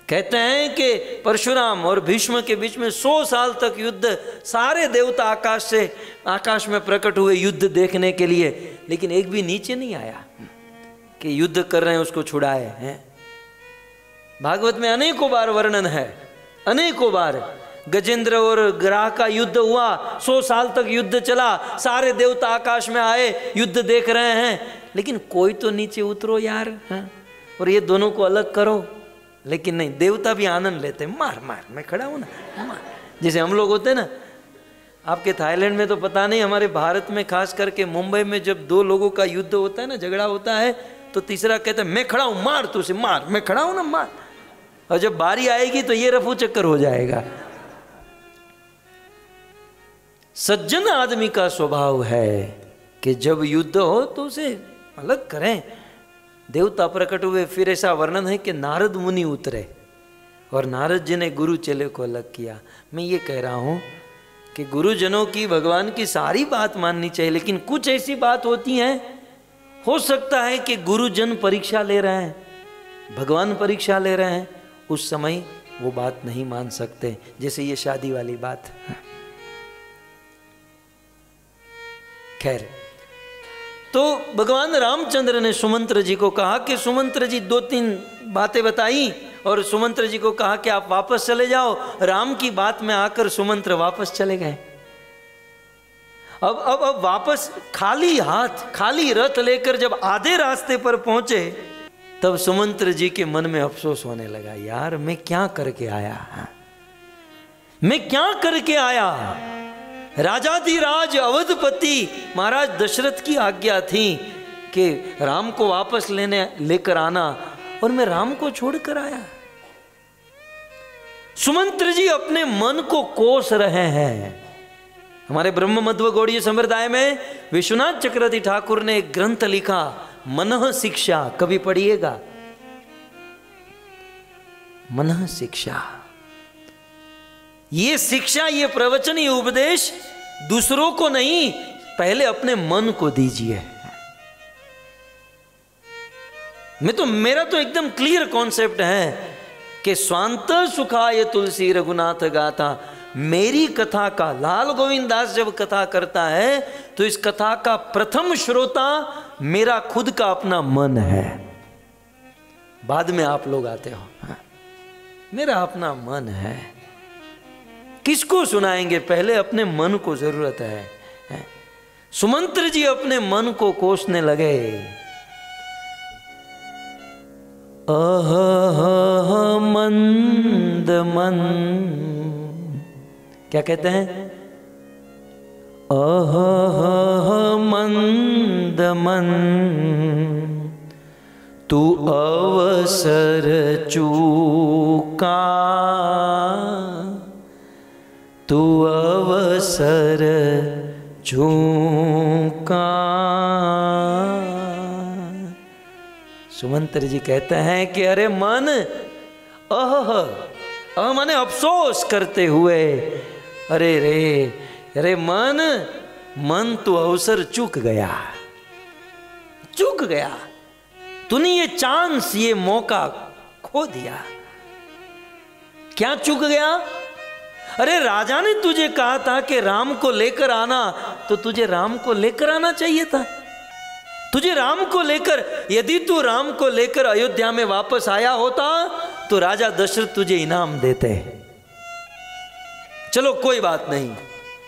कहते हैं कि परशुराम और भीष्म के बीच में 100 साल तक युद्ध, सारे देवता आकाश में प्रकट हुए युद्ध देखने के लिए, लेकिन एक भी नीचे नहीं आया कि युद्ध कर रहे हैं उसको छुड़ाए हैं। भागवत में अनेकों बार वर्णन है, अनेकों बार गजेंद्र और ग्राह का युद्ध हुआ, 100 साल तक युद्ध चला, सारे देवता आकाश में आए, युद्ध देख रहे हैं, लेकिन कोई तो नीचे उतरो यार, और ये दोनों को अलग करो। लेकिन नहीं, देवता भी आनंद लेते, मार मार मैं खड़ा हूं ना, मार। जैसे हम लोग होते ना, आपके थाईलैंड में तो पता नहीं, हमारे भारत में खास करके मुंबई में जब दो लोगों का युद्ध होता है ना, झगड़ा होता है, तो तीसरा कहता है मैं खड़ा हूं, मार तू उसे, मार, मैं खड़ा हूं ना, मार। और जब बारी आएगी तो ये रफू चक्कर हो जाएगा। सज्जन आदमी का स्वभाव है कि जब युद्ध हो तो उसे अलग करें। देवता प्रकट हुए, फिर ऐसा वर्णन है कि नारद मुनि उतरे और नारद जी ने गुरु चेले को अलग किया। मैं ये कह रहा हूं कि गुरुजनों की, भगवान की सारी बात माननी चाहिए, लेकिन कुछ ऐसी बात होती हैं, हो सकता है कि गुरुजन परीक्षा ले रहे हैं, भगवान परीक्षा ले रहे हैं, उस समय वो बात नहीं मान सकते, जैसे ये शादी वाली बात। खैर, तो भगवान रामचंद्र ने सुमंत्र जी को कहा कि सुमंत्र जी 2-3 बातें बताई और सुमंत्र जी को कहा कि आप वापस चले जाओ। राम की बात में आकर सुमंत्र वापस चले गए। अब वापस खाली हाथ, खाली रथ लेकर जब आधे रास्ते पर पहुंचे, तब सुमंत्र जी के मन में अफसोस होने लगा, यार मैं क्या करके आया, मैं क्या करके आया। राजाधिराज अवधपति महाराज दशरथ की आज्ञा थी कि राम को वापस लेकर आना, और मैं राम को छोड़कर आया। सुमंत्र जी अपने मन को कोस रहे हैं। हमारे ब्रह्म मध्व गौड़ीय संप्रदाय में विश्वनाथ चक्रवर्ती ठाकुर ने एक ग्रंथ लिखा, मनः शिक्षा, कभी पढ़िएगा, मनः शिक्षा। ये शिक्षा, ये प्रवचन, ये उपदेश दूसरों को नहीं, पहले अपने मन को दीजिए। मेरा तो एकदम क्लियर कॉन्सेप्ट है कि स्वांत सुखाय तुलसी रघुनाथ गाथा। मेरी कथा का, लाल गोविंद दास जब कथा करता है तो इस कथा का प्रथम श्रोता मेरा खुद का अपना मन है, बाद में आप लोग आते हो। मेरा अपना मन है, किसको सुनाएंगे, पहले अपने मन को जरूरत है। सुमंत्र जी अपने मन को कोसने लगे। मंद मन, क्या कहते हैं, मंद मन तू अवसर चूका, तू अवसर चूका। सुमंत्र जी कहते हैं कि अरे मन, माने अफसोस करते हुए, अरे रे, अरे मन तो अवसर चूक गया, चूक गया, तूने ये चांस, ये मौका खो दिया। क्या चूक गया? अरे राजा ने तुझे कहा था कि राम को लेकर आना, तो तुझे राम को लेकर आना चाहिए था। तुझे राम को लेकर, यदि तू राम को लेकर अयोध्या में वापस आया होता तो राजा दशरथ तुझे इनाम देते। चलो कोई बात नहीं,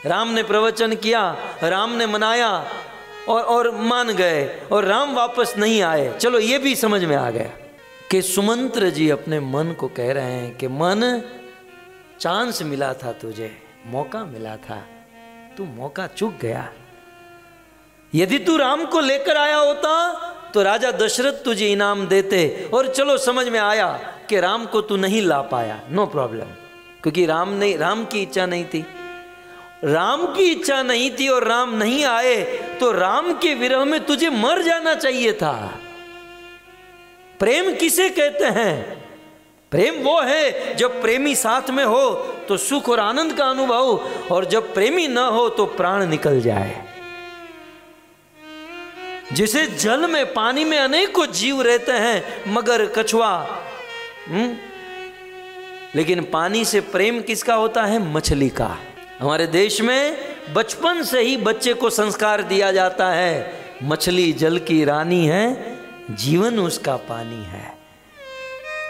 राम ने प्रवचन किया, राम ने मनाया और मान गए, और राम वापस नहीं आए। चलो ये भी समझ में आ गया कि सुमंत्र जी अपने मन को कह रहे हैं कि मन, चांस मिला था तुझे, मौका मिला था, तू मौका चूक गया। यदि तू राम को लेकर आया होता तो राजा दशरथ तुझे इनाम देते। और चलो समझ में आया कि राम को तू नहीं ला पाया, नो प्रॉब्लम, क्योंकि राम की इच्छा नहीं थी, राम की इच्छा नहीं थी और राम नहीं आए तो राम के विरह में तुझे मर जाना चाहिए था। प्रेम किसे कहते हैं? प्रेम वो है जब प्रेमी साथ में हो तो सुख और आनंद का अनुभव, और जब प्रेमी न हो तो प्राण निकल जाए। जिसे जल में, पानी में अनेकों जीव रहते हैं, मगर, कछुआ, लेकिन पानी से प्रेम किसका होता है? मछली का। हमारे देश में बचपन से ही बच्चे को संस्कार दिया जाता है, मछली जल की रानी है, जीवन उसका पानी है।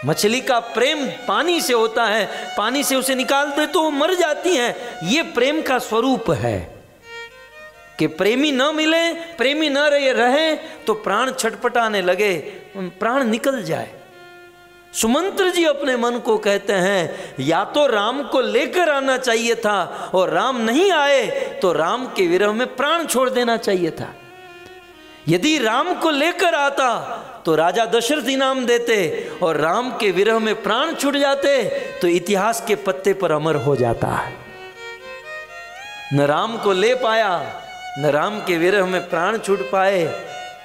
मछली का प्रेम पानी से होता है, पानी से उसे निकाल दे तो वो मर जाती है। ये प्रेम का स्वरूप है कि प्रेमी न मिले, प्रेमी न रहे तो प्राण छटपटाने लगे, प्राण निकल जाए। सुमंत्र जी अपने मन को कहते हैं, या तो राम को लेकर आना चाहिए था, और राम नहीं आए तो राम के विरह में प्राण छोड़ देना चाहिए था। यदि राम को लेकर आता तो राजा दशरथ इनाम देते, और राम के विरह में प्राण छूट जाते तो इतिहास के पत्ते पर अमर हो जाता। न राम को ले पाया, न राम के विरह में प्राण छूट पाए।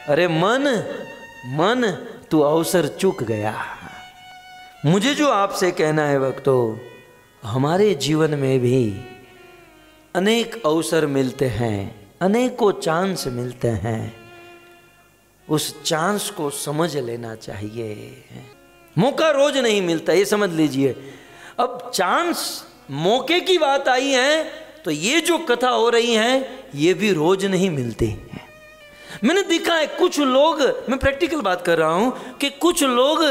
अरे मन, मन तू अवसर चूक गया। मुझे जो आपसे कहना है भक्तों, हमारे जीवन में भी अनेक अवसर मिलते हैं, अनेकों चांस मिलते हैं। उस चांस को समझ लेना चाहिए। मौका रोज नहीं मिलता, ये समझ लीजिए। अब चांस, मौके की बात आई है तो ये जो कथा हो रही है ये भी रोज नहीं मिलती है। मैंने देखा है कुछ लोग, मैं प्रैक्टिकल बात कर रहा हूं, कि कुछ लोग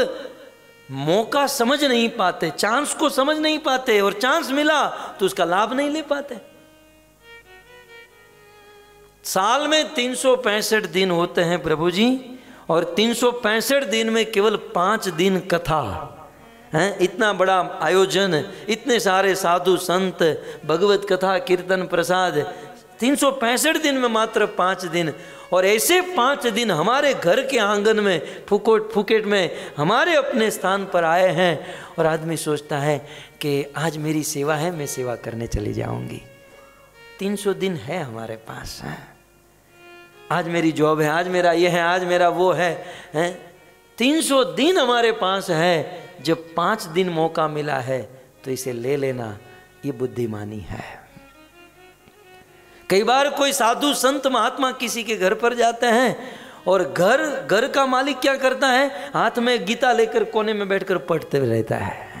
मौका समझ नहीं पाते, चांस को समझ नहीं पाते, और चांस मिला तो उसका लाभ नहीं ले पाते। साल में 365 दिन होते हैं प्रभु जी, और 365 दिन में केवल 5 दिन कथा है। इतना बड़ा आयोजन, इतने सारे साधु संत, भगवत कथा, कीर्तन, प्रसाद, 365 दिन में मात्र 5 दिन। और ऐसे 5 दिन हमारे घर के आंगन में, फुकेट में, हमारे अपने स्थान पर आए हैं, और आदमी सोचता है कि आज मेरी सेवा है, मैं सेवा करने चली जाऊंगी। 300 दिन है हमारे पास, है। आज मेरी जॉब है, आज मेरा ये है, आज मेरा वो है, 300 दिन हमारे पास है। जब 5 दिन मौका मिला है तो इसे ले लेना, ये बुद्धिमानी है। कई बार कोई साधु संत महात्मा किसी के घर पर जाते हैं, और घर का मालिक क्या करता है? हाथ में गीता लेकर कोने में बैठकर पढ़ते रहता है।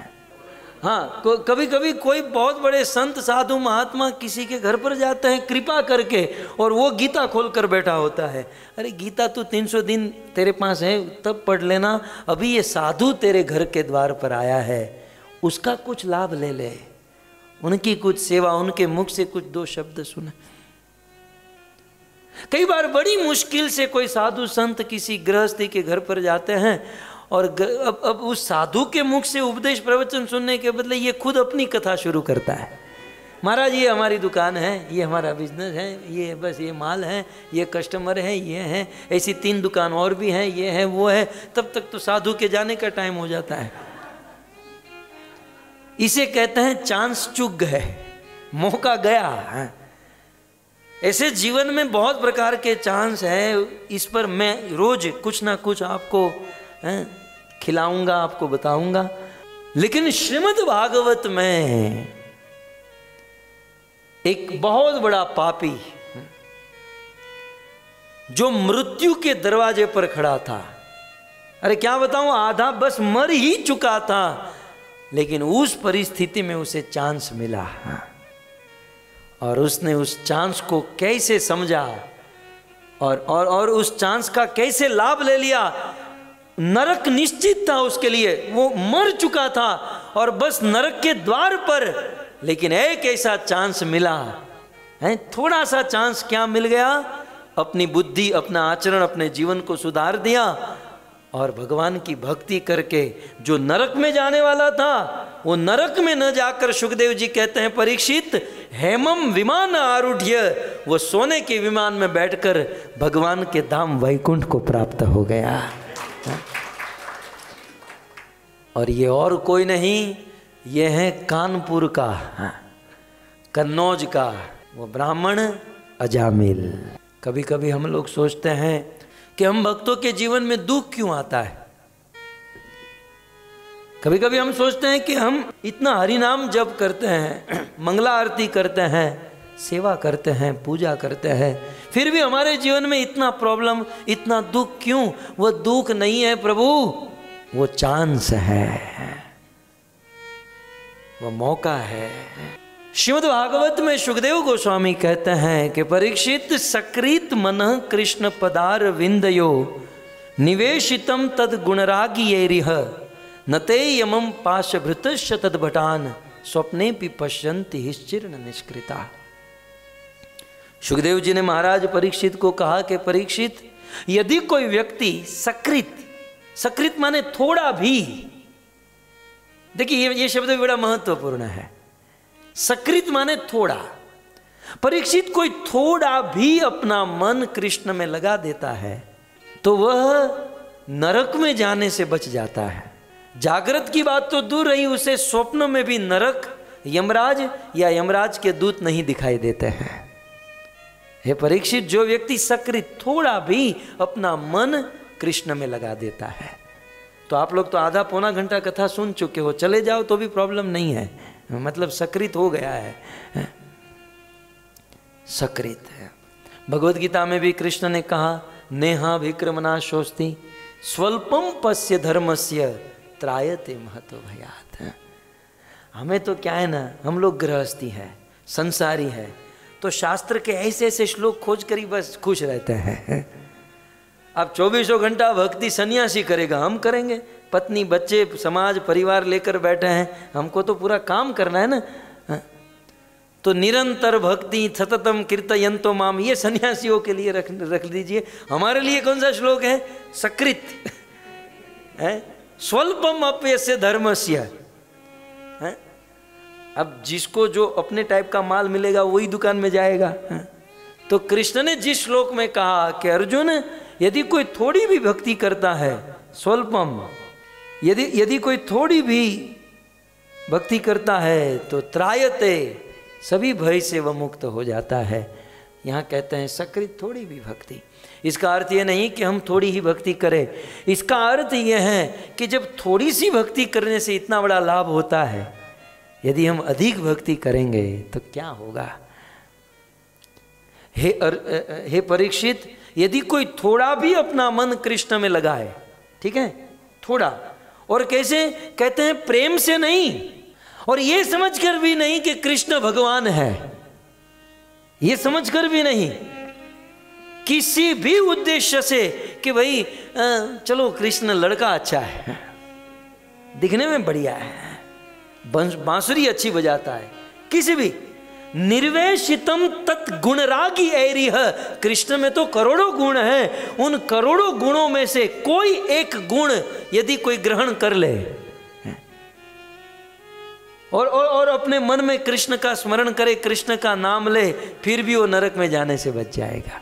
हाँ, कभी कभी कोई बहुत बड़े संत साधु महात्मा किसी के घर पर जाते हैं कृपा करके, और वो गीता खोलकर बैठा होता है। अरे गीता तो 300 दिन तेरे पास है, तब पढ़ लेना। अभी ये साधु तेरे घर के द्वार पर आया है, उसका कुछ लाभ ले ले, उनकी कुछ सेवा, उनके मुख से कुछ 2 शब्द सुने। कई बार बड़ी मुश्किल से कोई साधु संत किसी गृहस्थी के घर पर जाते हैं, और अब उस साधु के मुख से उपदेश प्रवचन सुनने के बदले ये खुद अपनी कथा शुरू करता है। महाराज ये हमारी दुकान है, ये हमारा बिजनेस है, ये बस ये माल है, ये कस्टमर है, ये है, ऐसी 3 दुकान और भी हैं, ये है वो है। तब तक तो साधु के जाने का टाइम हो जाता है। इसे कहते हैं चांस चूक गए, मौका गया। ऐसे जीवन में बहुत प्रकार के चांस है, इस पर मैं रोज कुछ ना कुछ आपको खिलाऊंगा, आपको बताऊंगा। लेकिन श्रीमद् भागवत में एक बहुत बड़ा पापी जो मृत्यु के दरवाजे पर खड़ा था, अरे क्या बताऊं, आधा बस मर ही चुका था, लेकिन उस परिस्थिति में उसे चांस मिला, और उसने उस चांस को कैसे समझा और उस चांस का कैसे लाभ ले लिया। नरक निश्चित था उसके लिए, वो मर चुका था और बस नरक के द्वार पर, लेकिन एक ऐसा चांस मिला है, थोड़ा सा चांस क्या मिल गया, अपनी बुद्धि, अपना आचरण, अपने जीवन को सुधार दिया, और भगवान की भक्ति करके जो नरक में जाने वाला था वो नरक में न जाकर, सुखदेव जी कहते हैं परीक्षित, हेमम विमान आरूढ़, वो सोने के विमान में बैठकर भगवान के धाम वैकुंठ को प्राप्त हो गया। और ये और कोई नहीं, ये है कानपुर का, कन्नौज का वो ब्राह्मण अजामिल। कभी कभी हम लोग सोचते हैं कि हम भक्तों के जीवन में दुख क्यों आता है। कभी कभी हम सोचते हैं कि हम इतना हरि नाम जप करते हैं, मंगला आरती करते हैं, सेवा करते हैं, पूजा करते हैं, फिर भी हमारे जीवन में इतना प्रॉब्लम, इतना दुख क्यों? वह दुख नहीं है प्रभु, वो चांस है, वो मौका है। श्रीमद् भागवत में सुखदेव गोस्वामी कहते हैं कि परीक्षित सकृत मनः कृष्ण पदार विंदयो निवेशितम तद गुणरागियेरिह नते यमम पाशभृतश्च तद्भटान स्वप्ने भी पश्यन्ति हिश्चिर्ण निष्कृता। सुखदेव जी ने महाराज परीक्षित को कहा कि परीक्षित, यदि कोई व्यक्ति सकृत, सकृत माने थोड़ा भी, देखिए ये शब्द भी बड़ा महत्वपूर्ण है। सकृत माने थोड़ा। परीक्षित कोई थोड़ा भी अपना मन कृष्ण में लगा देता है तो वह नरक में जाने से बच जाता है। जागृत की बात तो दूर रही, उसे स्वप्न में भी नरक, यमराज या यमराज के दूत नहीं दिखाई देते हैं। हे परीक्षित, जो व्यक्ति सकृत थोड़ा भी अपना मन कृष्ण में लगा देता है, तो आप लोग तो आधा पौना घंटा कथा सुन चुके हो, चले जाओ तो भी प्रॉब्लम नहीं है, मतलब सकृत हो गया है, सकृत है। भगवद गीता में भी कृष्ण ने कहा, नेहा विक्रमना शोस्ति स्वल्पम पश्य धर्मस्य त्रायते महतो भयात। हमें तो क्या है ना, हम लोग गृहस्थी हैं, संसारी है, तो शास्त्र के ऐसे ऐसे श्लोक खोज कर ही बस खुश रहते हैं। अब 24 घंटा भक्ति सन्यासी करेगा, हम करेंगे? पत्नी, बच्चे, समाज, परिवार लेकर बैठे हैं, हमको तो पूरा काम करना है ना। तो निरंतर भक्ति सततम कीर्तयन्तो माम, ये सन्यासियों के लिए रख दीजिए। हमारे लिए कौन सा श्लोक है? सकृत है, स्वल्पम अप्यस्य धर्मस्य। अब जिसको जो अपने टाइप का माल मिलेगा वही दुकान में जाएगा। तो कृष्ण ने जिस श्लोक में कहा कि अर्जुन, यदि कोई थोड़ी भी भक्ति करता है, स्वल्पम, यदि कोई थोड़ी भी भक्ति करता है तो त्रायते, सभी भय से वह मुक्त हो जाता है। यहाँ कहते हैं सकृत थोड़ी भी भक्ति। इसका अर्थ यह नहीं कि हम थोड़ी ही भक्ति करें, इसका अर्थ यह है कि जब थोड़ी सी भक्ति करने से इतना बड़ा लाभ होता है, यदि हम अधिक भक्ति करेंगे तो क्या होगा? हे परीक्षित, यदि कोई थोड़ा भी अपना मन कृष्ण में लगाए, ठीक है, थोड़ा, और कैसे? कहते हैं प्रेम से नहीं, और ये समझकर भी नहीं कि कृष्ण भगवान है, ये समझकर भी नहीं, किसी भी उद्देश्य से कि भाई चलो कृष्ण लड़का अच्छा है, दिखने में बढ़िया है, बांसुरी अच्छी बजाता है, किसी भी निर्वेशितम तत् गुणरागी ऐरिह, कृष्ण में तो करोड़ों गुण हैं, उन करोड़ों गुणों में से कोई एक गुण यदि कोई ग्रहण कर ले और अपने मन में कृष्ण का स्मरण करे, कृष्ण का नाम ले, फिर भी वो नरक में जाने से बच जाएगा।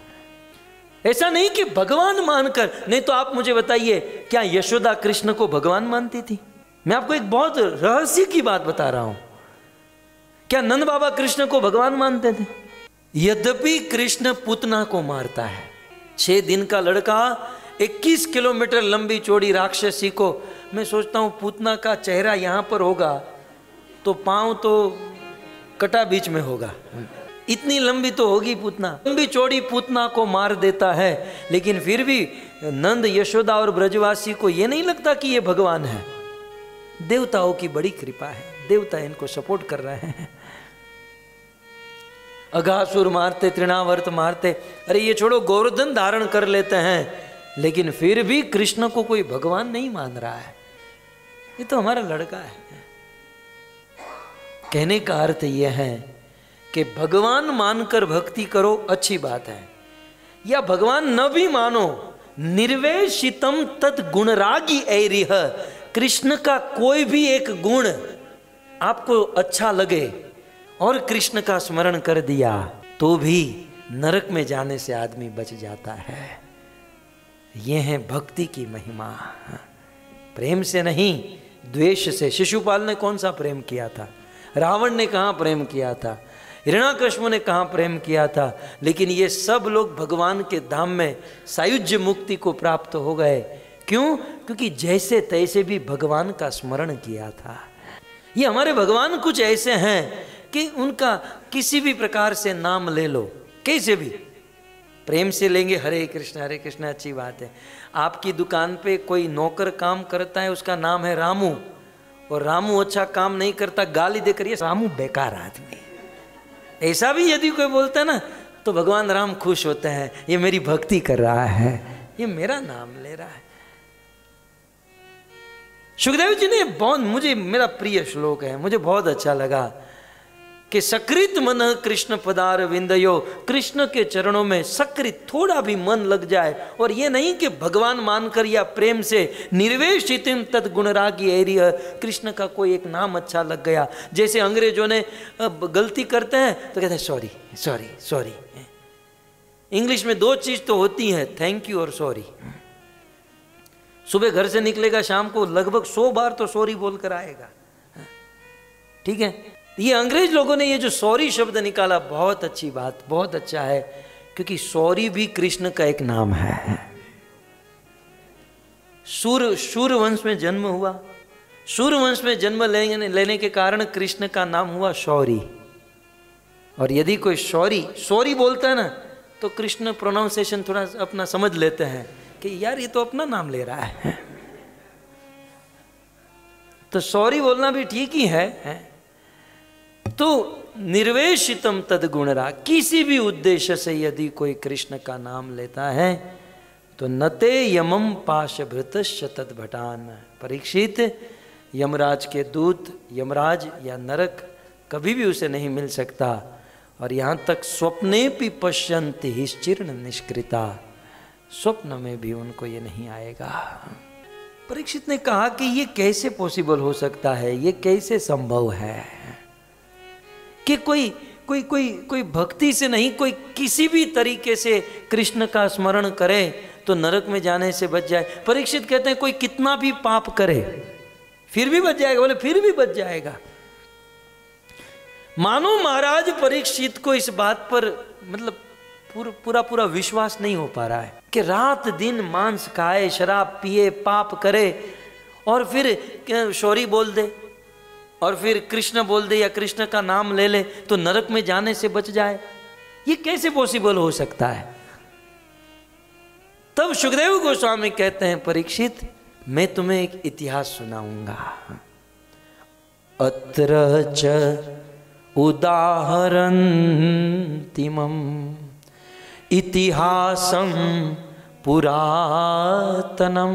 ऐसा नहीं कि भगवान मानकर, नहीं तो आप मुझे बताइए, क्या यशोदा कृष्ण को भगवान मानती थी? मैं आपको एक बहुत रहस्य की बात बता रहा हूं। क्या नंद बाबा कृष्ण को भगवान मानते थे? यद्यपि कृष्ण पूतना को मारता है, 6 दिन का लड़का 21 किलोमीटर लंबी चौड़ी राक्षसी को, मैं सोचता हूं पूतना का चेहरा यहां पर होगा तो पांव तो कटा बीच में होगा, इतनी लंबी तो होगी पूतना, लंबी चौड़ी पूतना को मार देता है। लेकिन फिर भी नंद, यशोदा और ब्रजवासी को यह नहीं लगता कि ये भगवान है। देवताओं की बड़ी कृपा है, देवता इनको सपोर्ट कर रहे हैं। अघासुर मारते, तृणावर्त मारते, अरे ये छोड़ो, गोवर्धन धारण कर लेते हैं, लेकिन फिर भी कृष्ण को कोई भगवान नहीं मान रहा है। ये तो हमारा लड़का है। कहने का अर्थ यह है कि भगवान मानकर भक्ति करो, अच्छी बात है, या भगवान न भी मानो, निर्वेशितम तत् गुणरागी ऐरिह, कृष्ण का कोई भी एक गुण आपको अच्छा लगे और कृष्ण का स्मरण कर दिया तो भी नरक में जाने से आदमी बच जाता है। यह है भक्ति की महिमा। प्रेम से नहीं, द्वेष से। शिशुपाल ने कौन सा प्रेम किया था? रावण ने कहाँ प्रेम किया था? हिरण्याकश्यप ने कहाँ प्रेम किया था? लेकिन ये सब लोग भगवान के धाम में सायुज्य मुक्ति को प्राप्त हो गए। क्यों? क्योंकि जैसे तैसे भी भगवान का स्मरण किया था। ये हमारे भगवान कुछ ऐसे हैं कि उनका किसी भी प्रकार से नाम ले लो, कैसे भी प्रेम से लेंगे, हरे कृष्ण अच्छी बात है। आपकी दुकान पे कोई नौकर काम करता है, उसका नाम है रामू, और रामू अच्छा काम नहीं करता, गाली देकर ये रामू बेकार आदमी, ऐसा भी यदि कोई बोलता है ना, तो भगवान राम खुश होते हैं, ये मेरी भक्ति कर रहा है, ये मेरा नाम ले रहा है। सुखदेव जी ने बहुत, मुझे मेरा प्रिय श्लोक है, मुझे बहुत अच्छा लगा कि सकृत मन कृष्ण पदार विंदयो, कृष्ण के चरणों में सकृत थोड़ा भी मन लग जाए, और ये नहीं कि भगवान मानकर या प्रेम से, निर्वेशितिम तद गुणरागी एरिय, कृष्ण का कोई एक नाम अच्छा लग गया। जैसे अंग्रेजों ने गलती करते हैं तो कहते हैं सॉरी सॉरी सॉरी। इंग्लिश में दो चीज तो होती है, थैंक यू और सॉरी। सुबह घर से निकलेगा, शाम को लगभग 100 बार तो सॉरी बोलकर आएगा, ठीक है। ये अंग्रेज लोगों ने ये जो सॉरी शब्द निकाला, बहुत अच्छी बात, बहुत अच्छा है, क्योंकि सॉरी भी कृष्ण का एक नाम है। सूर्य वंश में जन्म हुआ, सूर्य वंश में जन्म लेने के कारण कृष्ण का नाम हुआ शौरी। और यदि कोई सॉरी बोलता है ना, तो कृष्ण प्रोनाउंसिएशन थोड़ा अपना समझ लेते हैं कि यार ये तो अपना नाम ले रहा है, तो सॉरी बोलना भी ठीक ही है। तो निर्वेशितम तद गुणरा, किसी भी उद्देश्य से यदि कोई कृष्ण का नाम लेता है तो नते यमम पाशभृतश्च तद्भटान। परीक्षित, यमराज के दूत, यमराज या नरक कभी भी उसे नहीं मिल सकता। और यहाँ तक स्वप्ने भी पश्यन्ति हिश्चिर्ण निष्कृता, स्वप्न में भी उनको ये नहीं आएगा। परीक्षित ने कहा कि ये कैसे पॉसिबल हो सकता है, ये कैसे संभव है कि कोई भक्ति से नहीं, कोई किसी भी तरीके से कृष्ण का स्मरण करे तो नरक में जाने से बच जाए। परीक्षित कहते हैं कोई कितना भी पाप करे फिर भी बच जाएगा। बोले फिर भी बच जाएगा। मानो महाराज परीक्षित को इस बात पर मतलब पूरा विश्वास नहीं हो पा रहा है कि रात दिन मांस खाए, शराब पिए, पाप करे और फिर शौरी बोल दे और फिर कृष्ण बोल दे या कृष्ण का नाम ले ले तो नरक में जाने से बच जाए। ये कैसे पॉसिबल हो सकता है? तब सुखदेव गोस्वामी कहते हैं, परीक्षित मैं तुम्हें एक इतिहास सुनाऊंगा। अत्र च उदाहरन्तिमं इतिहासं पुरातनम।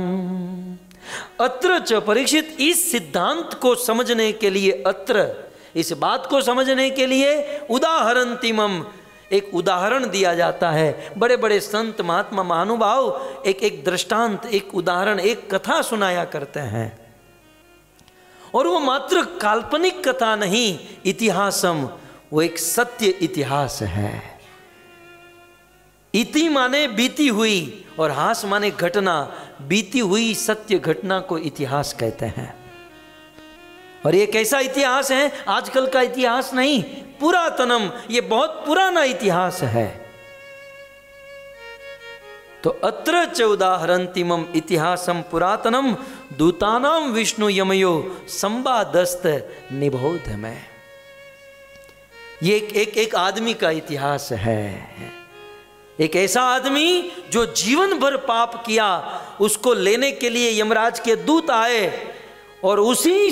अत्र च परीक्षित, इस सिद्धांत को समझने के लिए, अत्र इस बात को समझने के लिए उदाहरन्तिमम, एक उदाहरण दिया जाता है। बड़े बड़े संत महात्मा महानुभाव एक दृष्टांत, एक उदाहरण, एक कथा सुनाया करते हैं। और वो मात्र काल्पनिक कथा नहीं, इतिहासम, वो एक सत्य इतिहास है। इति माने बीती हुई और हास माने घटना। बीती हुई सत्य घटना को इतिहास कहते हैं। और ये कैसा इतिहास है? आजकल का इतिहास नहीं, पुरातनम, ये बहुत पुराना इतिहास है। तो अत्र च उदाहरन्तिमं इतिहासं पुरातनम दूतानां विष्णु यमयो संवादस्त निबोध में। ये एक आदमी का इतिहास है। एक ऐसा आदमी जो जीवन भर पाप किया, उसको लेने के लिए यमराज के दूत आए और उसी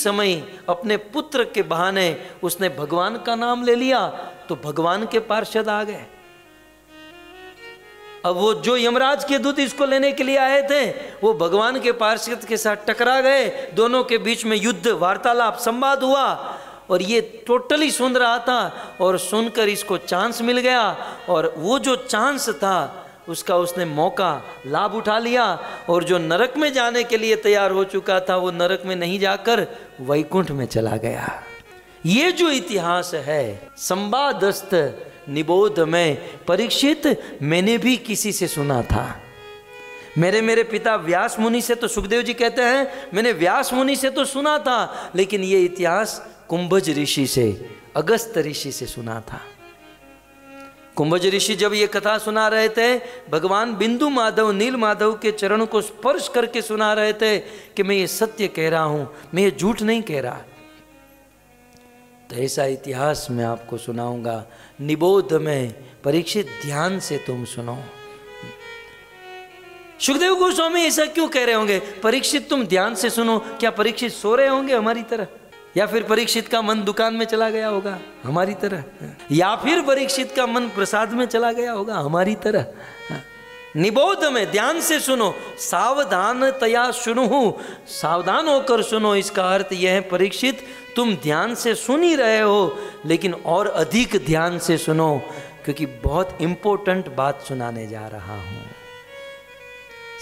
समय अपने पुत्र के बहाने उसने भगवान का नाम ले लिया, तो भगवान के पार्षद आ गए। अब वो जो यमराज के दूत इसको लेने के लिए आए थे, वो भगवान के पार्षद के साथ टकरा गए। दोनों के बीच में युद्ध, वार्तालाप, संवाद हुआ और ये टोटली सुन रहा था और सुनकर इसको चांस मिल गया। और वो जो चांस था उसका उसने मौका लाभ उठा लिया और जो नरक में जाने के लिए तैयार हो चुका था वो नरक में नहीं जाकर वैकुंठ में चला गया। ये जो इतिहास है संवादस्त निबोध में, परीक्षित मैंने भी किसी से सुना था। मेरे पिता व्यास मुनि से, तो सुखदेव जी कहते हैं मैंने व्यास मुनि से तो सुना था, लेकिन ये इतिहास कुंभज ऋषि से, अगस्त ऋषि से सुना था। कुंभज ऋषि जब ये कथा सुना रहे थे, भगवान बिंदु माधव नील माधव के चरणों को स्पर्श करके सुना रहे थे कि मैं ये सत्य कह रहा हूं, मैं ये झूठ नहीं कह रहा। तो ऐसा इतिहास मैं आपको सुनाऊंगा। निबोध में परीक्षित ध्यान से तुम सुनो। सुखदेव गोस्वामी ऐसा क्यों कह रहे होंगे, परीक्षित तुम ध्यान से सुनो? क्या परीक्षित सो रहे होंगे हमारी तरह, या फिर परीक्षित का मन दुकान में चला गया होगा हमारी तरह, या फिर परीक्षित का मन प्रसाद में चला गया होगा हमारी तरह? निबोध में ध्यान से सुनो, सावधानतया सुनो, सावधान होकर सुनो। इसका अर्थ यह है परीक्षित तुम ध्यान से सुन ही रहे हो, लेकिन और अधिक ध्यान से सुनो, क्योंकि बहुत इंपॉर्टेंट बात सुनाने जा रहा हूं।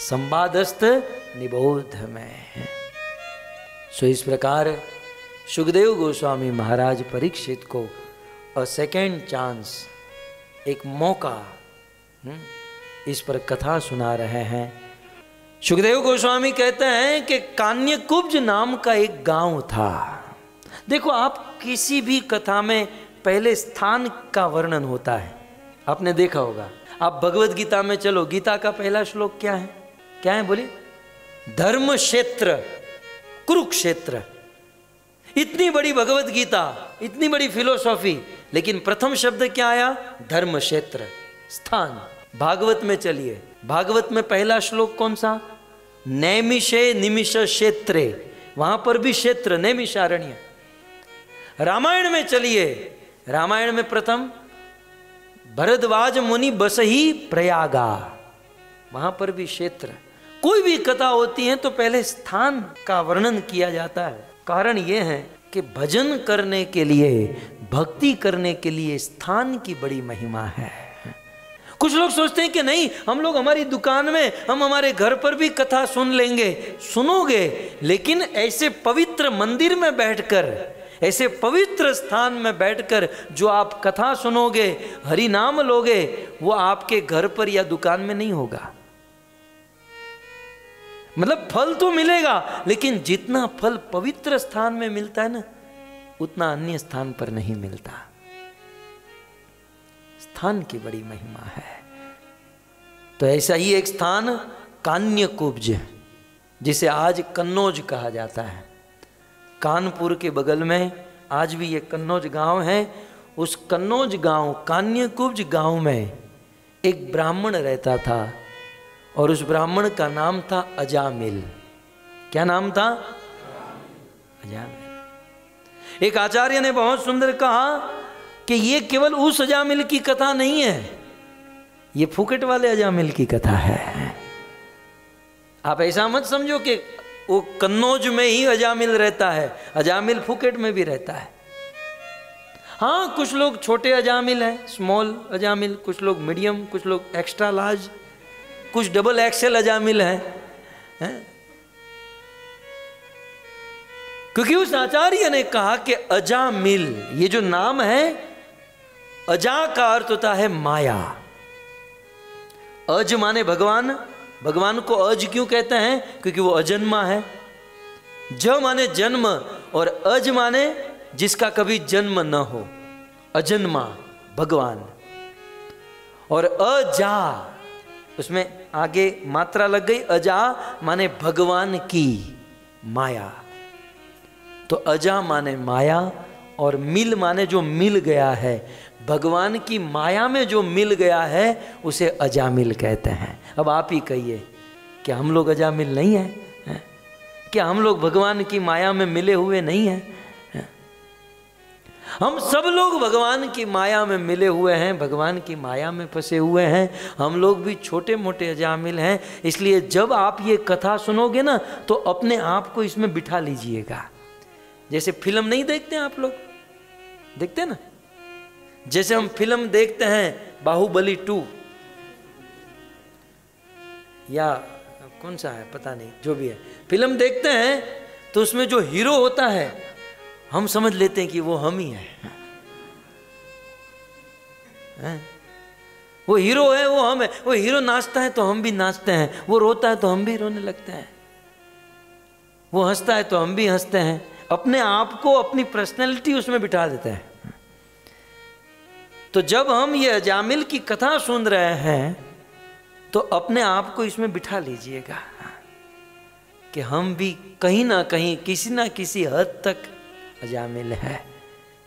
संवादस्थ निबोध में। सो इस प्रकार सुखदेव गोस्वामी महाराज परीक्षित को अ सेकेंड चांस, एक मौका, इस पर कथा सुना रहे हैं। सुखदेव गोस्वामी कहते हैं कि कान्यकुब्ज नाम का एक गांव था। देखो, आप किसी भी कथा में पहले स्थान का वर्णन होता है, आपने देखा होगा। आप भगवत गीता में चलो, गीता का पहला श्लोक क्या है? क्या है बोलिए? धर्म क्षेत्र कुरुक्षेत्र। इतनी बड़ी भगवत गीता, इतनी बड़ी फिलोसॉफी, लेकिन प्रथम शब्द क्या आया? धर्म क्षेत्र, स्थान। भागवत में चलिए, भागवत में पहला श्लोक कौन सा? नैमिषे निमिष क्षेत्रे, वहां पर भी क्षेत्र नैमिषारण्य। रामायण में चलिए, रामायण में प्रथम भरद्वाज मुनि बसही प्रयागा, वहां पर भी क्षेत्र। कोई भी कथा होती है तो पहले स्थान का वर्णन किया जाता है। कारण यह है कि भजन करने के लिए, भक्ति करने के लिए स्थान की बड़ी महिमा है। कुछ लोग सोचते हैं कि नहीं, हम लोग हमारी दुकान में, हम हमारे घर पर भी कथा सुन लेंगे। सुनोगे, लेकिन ऐसे पवित्र मंदिर में बैठकर, ऐसे पवित्र स्थान में बैठकर जो आप कथा सुनोगे, हरि नाम लोगे, वो आपके घर पर या दुकान में नहीं होगा। मतलब फल तो मिलेगा, लेकिन जितना फल पवित्र स्थान में मिलता है ना, उतना अन्य स्थान पर नहीं मिलता। स्थान की बड़ी महिमा है। तो ऐसा ही एक स्थान कान्यकुब्ज, जिसे आज कन्नौज कहा जाता है, कानपुर के बगल में आज भी ये कन्नौज गांव है। उस कन्नौज गांव, कान्यकुब्ज गांव में एक ब्राह्मण रहता था, और उस ब्राह्मण का नाम था अजामिल। क्या नाम था? अजामिल। एक आचार्य ने बहुत सुंदर कहा कि ये केवल उस अजामिल की कथा नहीं है, ये फुकट वाले अजामिल की कथा है। आप ऐसा मत समझो कि वो कन्नौज में ही अजामिल रहता है, अजामिल फुकट में भी रहता है। हाँ, कुछ लोग छोटे अजामिल हैं, स्मॉल अजामिल, कुछ लोग मीडियम, कुछ लोग एक्स्ट्रा लार्ज, कुछ डबल एक्सेल अजामिल हैं। क्योंकि उस आचार्य ने कहा कि अजामिल, ये जो नाम है, अजा का अर्थ होता है माया। अज माने भगवान, भगवान को अज क्यों कहते हैं? क्योंकि वो अजन्मा है। ज माने जन्म, और अज माने जिसका कभी जन्म न हो, अजन्मा भगवान। और अजा, उसमें आगे मात्रा लग गई, अजा माने भगवान की माया। तो अजा माने माया, और मिल माने जो मिल गया है, भगवान की माया में जो मिल गया है उसे अजामिल कहते हैं। अब आप ही कहिए, क्या हम लोग अजामिल नहीं हैं? क्या हम लोग भगवान की माया में मिले हुए नहीं हैं? हम सब लोग भगवान की माया में मिले हुए हैं, भगवान की माया में फंसे हुए हैं। हम लोग भी छोटे मोटे अजामिल हैं। इसलिए जब आप ये कथा सुनोगे ना, तो अपने आप को इसमें बिठा लीजिएगा। जैसे फिल्म नहीं देखते हैं आप लोग, देखते हैं ना? जैसे हम फिल्म देखते हैं बाहुबली 2 या कौन सा है पता नहीं, जो भी है, फिल्म देखते हैं तो उसमें जो हीरो होता है, हम समझ लेते हैं कि वो हम ही हैं। वो हीरो है, वो हम है। वो हीरो नाचता है तो हम भी नाचते हैं, वो रोता है तो हम भी रोने लगते हैं, वो हंसता है तो हम भी हंसते हैं। अपने आप को, अपनी पर्सनैलिटी उसमें बिठा देते हैं। तो जब हम ये अजामिल की कथा सुन रहे हैं तो अपने आप को इसमें बिठा लीजिएगा कि हम भी कहीं ना कहीं किसी ना किसी हद तक अजामिल है।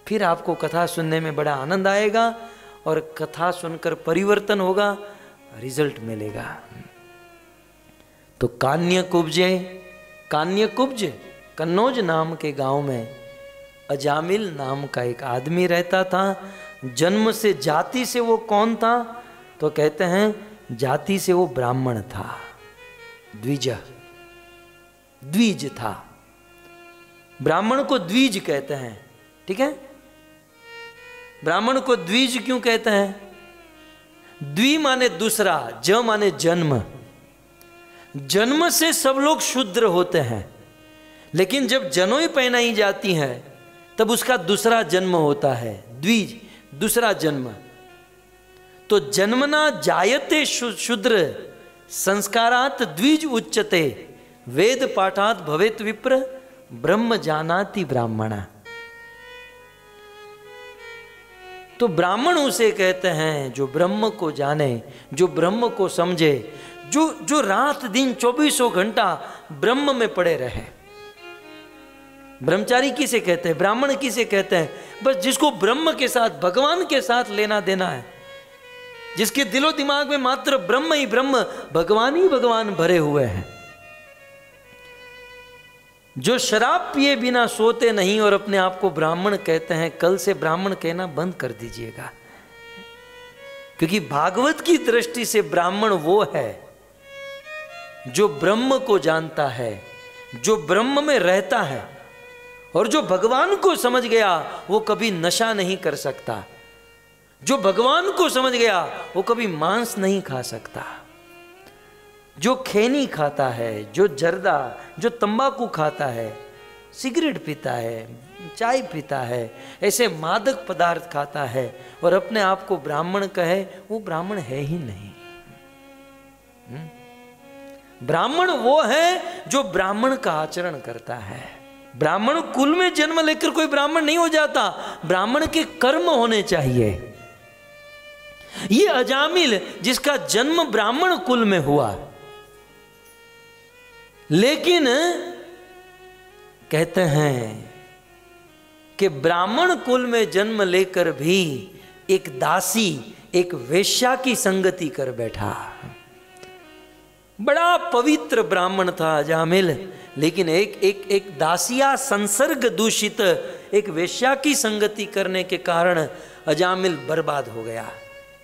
फिर आपको कथा सुनने में बड़ा आनंद आएगा और कथा सुनकर परिवर्तन होगा, रिजल्ट मिलेगा। तो कान्यकुब्ज कन्नौज नाम के गांव में अजामिल नाम का एक आदमी रहता था। जन्म से जाति से वो कौन था? तो कहते हैं जाति से वो ब्राह्मण था, द्विज था। ब्राह्मण को द्विज कहते हैं, ठीक है। ब्राह्मण को द्विज क्यों कहते हैं? द्वि माने दूसरा, ज माने जन्म। जन्म से सब लोग शूद्र होते हैं, लेकिन जब जनोई पहनाई जाती है तब उसका दूसरा जन्म होता है, द्विज, दूसरा जन्म। तो जन्मना जायते शूद्र संस्कारात द्विज उच्चते वेद पाठात भवेत विप्र ब्रह्म जानाति ब्राह्मण। तो ब्राह्मण उसे कहते हैं जो ब्रह्म को जाने, जो ब्रह्म को समझे, जो रात दिन 24 घंटा ब्रह्म में पड़े रहे। ब्रह्मचारी किसे कहते हैं? ब्राह्मण किसे कहते हैं? बस जिसको ब्रह्म के साथ, भगवान के साथ लेना देना है, जिसके दिलो दिमाग में मात्र ब्रह्म ही ब्रह्म, भगवान ही भगवान भरे हुए हैं। जो शराब पिए बिना सोते नहीं और अपने आप को ब्राह्मण कहते हैं, कल से ब्राह्मण कहना बंद कर दीजिएगा। क्योंकि भागवत की दृष्टि से ब्राह्मण वो है जो ब्रह्म को जानता है, जो ब्रह्म में रहता है, और जो भगवान को समझ गया वो कभी नशा नहीं कर सकता। जो भगवान को समझ गया वो कभी मांस नहीं खा सकता। जो खैनी खाता है, जो जर्दा, जो तंबाकू खाता है, सिगरेट पीता है, चाय पीता है, ऐसे मादक पदार्थ खाता है और अपने आप को ब्राह्मण कहे, वो ब्राह्मण है ही नहीं। ब्राह्मण वो है जो ब्राह्मण का आचरण करता है। ब्राह्मण कुल में जन्म लेकर कोई ब्राह्मण नहीं हो जाता, ब्राह्मण के कर्म होने चाहिए। ये अजामिल जिसका जन्म ब्राह्मण कुल में हुआ, लेकिन कहते हैं कि ब्राह्मण कुल में जन्म लेकर भी एक दासी, एक वेश्या की संगति कर बैठा। बड़ा पवित्र ब्राह्मण था अजामिल, लेकिन एक दासिया संसर्ग दूषित एक वेश्या की संगति करने के कारण अजामिल बर्बाद हो गया।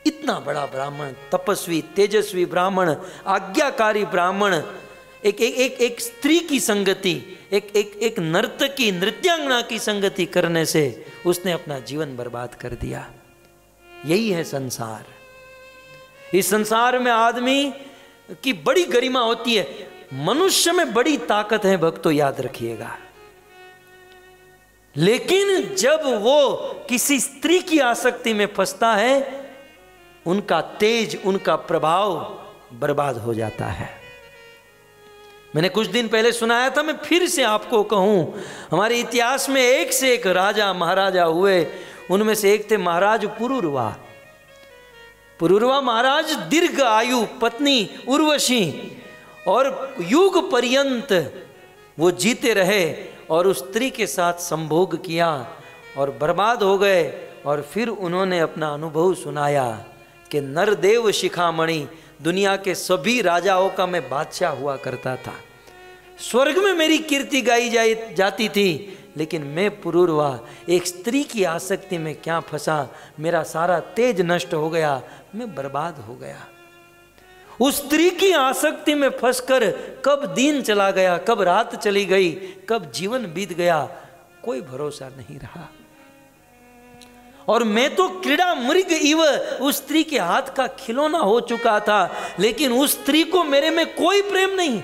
इतना बड़ा ब्राह्मण, तपस्वी, तेजस्वी ब्राह्मण, आज्ञाकारी ब्राह्मण, एक स्त्री की संगति, एक नर्तकी, नृत्यांगना की संगति करने से उसने अपना जीवन बर्बाद कर दिया। यही है संसार। इस संसार में आदमी की बड़ी गरिमा होती है, मनुष्य में बड़ी ताकत है, भक्तों याद रखिएगा। लेकिन जब वो किसी स्त्री की आसक्ति में फंसता है, उनका तेज, उनका प्रभाव बर्बाद हो जाता है। मैंने कुछ दिन पहले सुनाया था, मैं फिर से आपको कहूं, हमारे इतिहास में एक से एक राजा महाराजा हुए। उनमें से एक थे महाराज पुरुरवा। पुरुरवा महाराज दीर्घ आयु पत्नी उर्वशी और युग पर्यंत वो जीते रहे और उस स्त्री के साथ संभोग किया और बर्बाद हो गए। और फिर उन्होंने अपना अनुभव सुनाया कि नरदेव शिखामणि, दुनिया के सभी राजाओं का मैं बादशाह हुआ करता था, स्वर्ग में मेरी कीर्ति गाई जाती थी, लेकिन मैं पुरुरवा एक स्त्री की आसक्ति में क्या फंसा, मेरा सारा तेज नष्ट हो गया, मैं बर्बाद हो गया। उस स्त्री की आसक्ति में फंसकर कब दिन चला गया, कब रात चली गई, कब जीवन बीत गया, कोई भरोसा नहीं रहा। और मैं तो क्रीड़ा मृग इव उस स्त्री के हाथ का खिलौना हो चुका था, लेकिन उस स्त्री को मेरे में कोई प्रेम नहीं।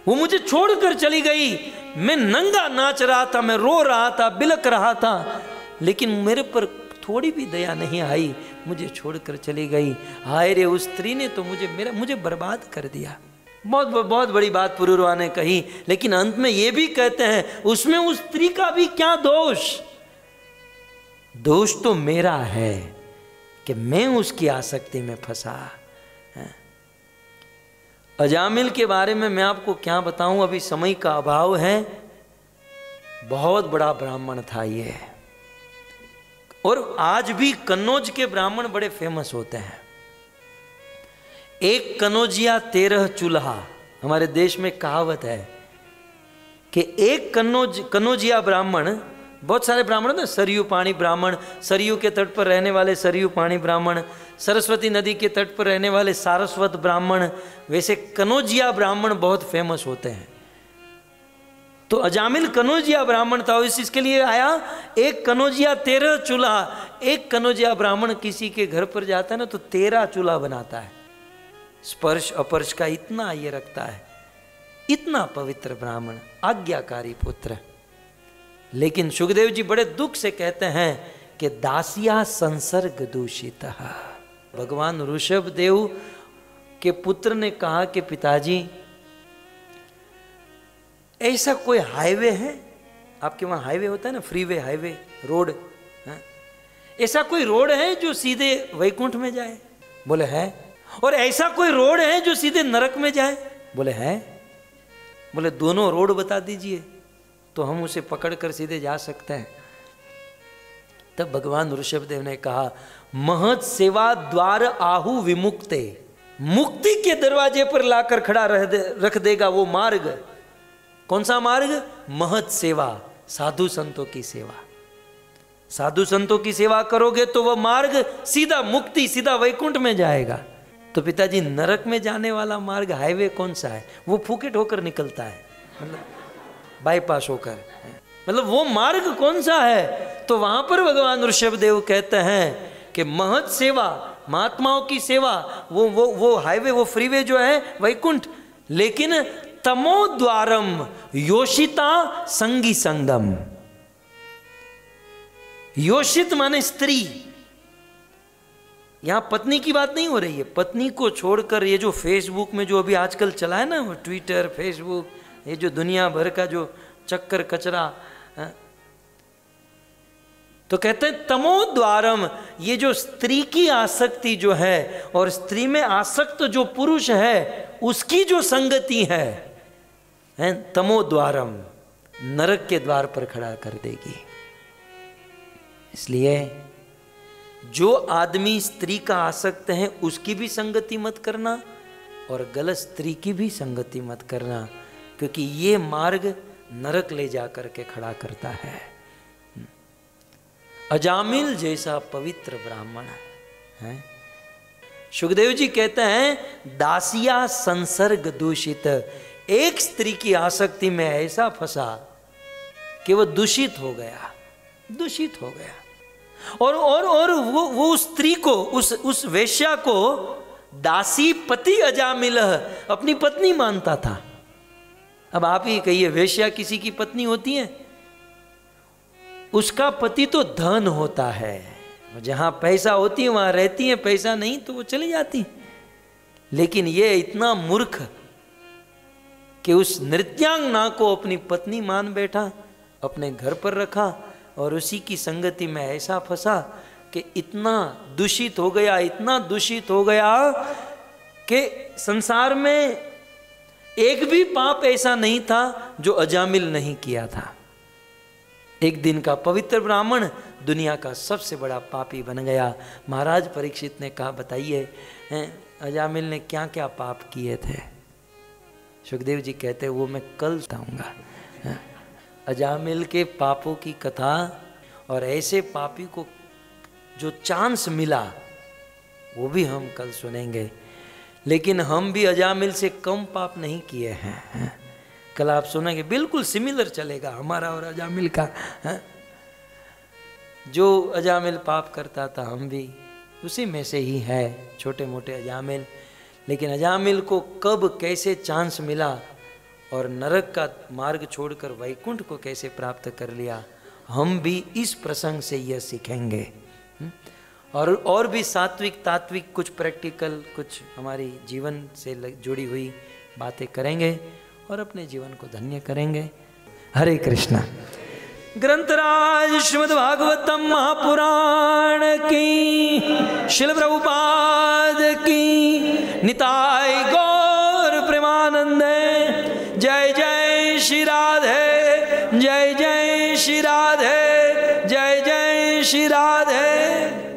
वो मुझे छोड़कर चली गई। मैं नंगा नाच रहा था, मैं रो रहा था, बिलक रहा था, लेकिन मेरे पर थोड़ी भी दया नहीं आई, मुझे छोड़कर चली गई। हाय रे, उस स्त्री ने तो मुझे बर्बाद कर दिया। बहुत बड़ी बात पुरुरवा ने कही, लेकिन अंत में ये भी कहते हैं उसमें उस स्त्री का भी क्या दोष। दोष तो मेरा है कि मैं उसकी आसक्ति में फंसा। अजामिल के बारे में मैं आपको क्या बताऊं, अभी समय का अभाव है। बहुत बड़ा ब्राह्मण था ये, और आज भी कन्नौज के ब्राह्मण बड़े फेमस होते हैं। एक कनौजिया 13 चूल्हा, हमारे देश में कहावत है कि एक कनौजिया ब्राह्मण, बहुत सारे ब्राह्मण ना, सरयू पानी ब्राह्मण, सरयू के तट पर रहने वाले सरयू पानी ब्राह्मण, सरस्वती नदी के तट पर रहने वाले सारस्वत ब्राह्मण, वैसे कनौजिया ब्राह्मण बहुत फेमस होते हैं। तो अजामिल कनौजिया ब्राह्मण था, इसके लिए आया एक कनौजिया 13 चूल्हा। एक कनौजिया ब्राह्मण किसी के घर पर जाता है ना तो 13 चूल्हा बनाता है, स्पर्श अपर्श का इतना ये रखता है, इतना पवित्र ब्राह्मण, आज्ञाकारी पुत्र। लेकिन सुखदेव जी बड़े दुख से कहते हैं कि दासिया संसर्ग दूषित। भगवान ऋषभ देव के पुत्र ने कहा कि पिताजी ऐसा कोई हाईवे है, आपके वहां हाईवे होता है ना, फ्रीवे, हाईवे, रोड, ऐसा कोई रोड है जो सीधे वैकुंठ में जाए? बोले है। और ऐसा कोई रोड है जो सीधे नरक में जाए? बोले है। बोले दोनों रोड बता दीजिए तो हम उसे पकड़कर सीधे जा सकते हैं। तब भगवान ऋषभदेव ने कहा, महत सेवा द्वार आहु विमुक्ते, मुक्ति के दरवाजे पर लाकर खड़ा रख देगा वो मार्ग। कौन सा मार्ग? महत सेवा, साधु संतों की सेवा। साधु संतों की सेवा करोगे तो वह मार्ग सीधा मुक्ति, सीधा वैकुंठ में जाएगा। तो पिताजी नरक में जाने वाला मार्ग हाईवे कौन सा है? वो फुकेट होकर निकलता है, मतलब बाईपास होकर, मतलब वो मार्ग कौन सा है? तो वहां पर भगवान ऋषभदेव कहते हैं कि महत सेवा, महात्माओं की सेवा, वो हाईवे, वो फ्रीवे जो है वैकुंठ। लेकिन तमो द्वारम योषिता संगी संगम। योषित माने स्त्री, यहां पत्नी की बात नहीं हो रही है। पत्नी को छोड़कर ये जो फेसबुक में जो अभी आजकल चला है ना, वो ट्विटर, फेसबुक, ये जो दुनिया भर का जो चक्कर कचरा, तो कहते हैं तमो द्वारम, ये जो स्त्री की आसक्ति जो है और स्त्री में आसक्त जो पुरुष है उसकी जो संगति है तमो द्वारम, नरक के द्वार पर खड़ा कर देगी। इसलिए जो आदमी स्त्री का आसक्त है उसकी भी संगति मत करना और गलत स्त्री की भी संगति मत करना, क्योंकि ये मार्ग नरक ले जाकर के खड़ा करता है। अजामिल जैसा पवित्र ब्राह्मण है। सुखदेव जी कहते हैं दासिया संसर्ग दूषित, एक स्त्री की आसक्ति में ऐसा फंसा कि वो दूषित हो गया, दूषित हो गया। और वो उस स्त्री को, उस वेश्या को दासी पति अजामिल अपनी पत्नी मानता था। अब आप ही कहिए, वेश्या किसी की पत्नी होती है? उसका पति तो धन होता है, जहां पैसा होती है वहां रहती है, पैसा नहीं तो वो चली जाती। लेकिन ये इतना मूर्ख कि उस नृत्यांगना को अपनी पत्नी मान बैठा, अपने घर पर रखा और उसी की संगति में ऐसा फंसा कि इतना दूषित हो गया, इतना दूषित हो गया कि संसार में एक भी पाप ऐसा नहीं था जो अजामिल नहीं किया था। एक दिन का पवित्र ब्राह्मण दुनिया का सबसे बड़ा पापी बन गया। महाराज परीक्षित ने कहा, बताइए अजामिल ने क्या क्या पाप किए थे? सुखदेव जी कहते वो मैं कल बताऊंगा। अजामिल के पापों की कथा, और ऐसे पापी को जो चांस मिला वो भी हम कल सुनेंगे। लेकिन हम भी अजामिल से कम पाप नहीं किए हैं। कल आप सुनेंगे, बिल्कुल सिमिलर चलेगा हमारा और अजामिल का। जो अजामिल पाप करता था हम भी उसी में से ही है, छोटे मोटे अजामिल। लेकिन अजामिल को कब कैसे चांस मिला और नरक का मार्ग छोड़कर वैकुंठ को कैसे प्राप्त कर लिया, हम भी इस प्रसंग से यह सीखेंगे। और भी सात्विक तात्विक कुछ प्रैक्टिकल, कुछ हमारी जीवन से जुड़ी हुई बातें करेंगे और अपने जीवन को धन्य करेंगे। हरे कृष्णा। ग्रंथराज श्रीमद् भागवतम महापुराण की, श्रील प्रभुपाद की, निताय गौर प्रेमानंदे। जय जय श्री राधे, जय जय श्री राधे, जय जय श्री राधे।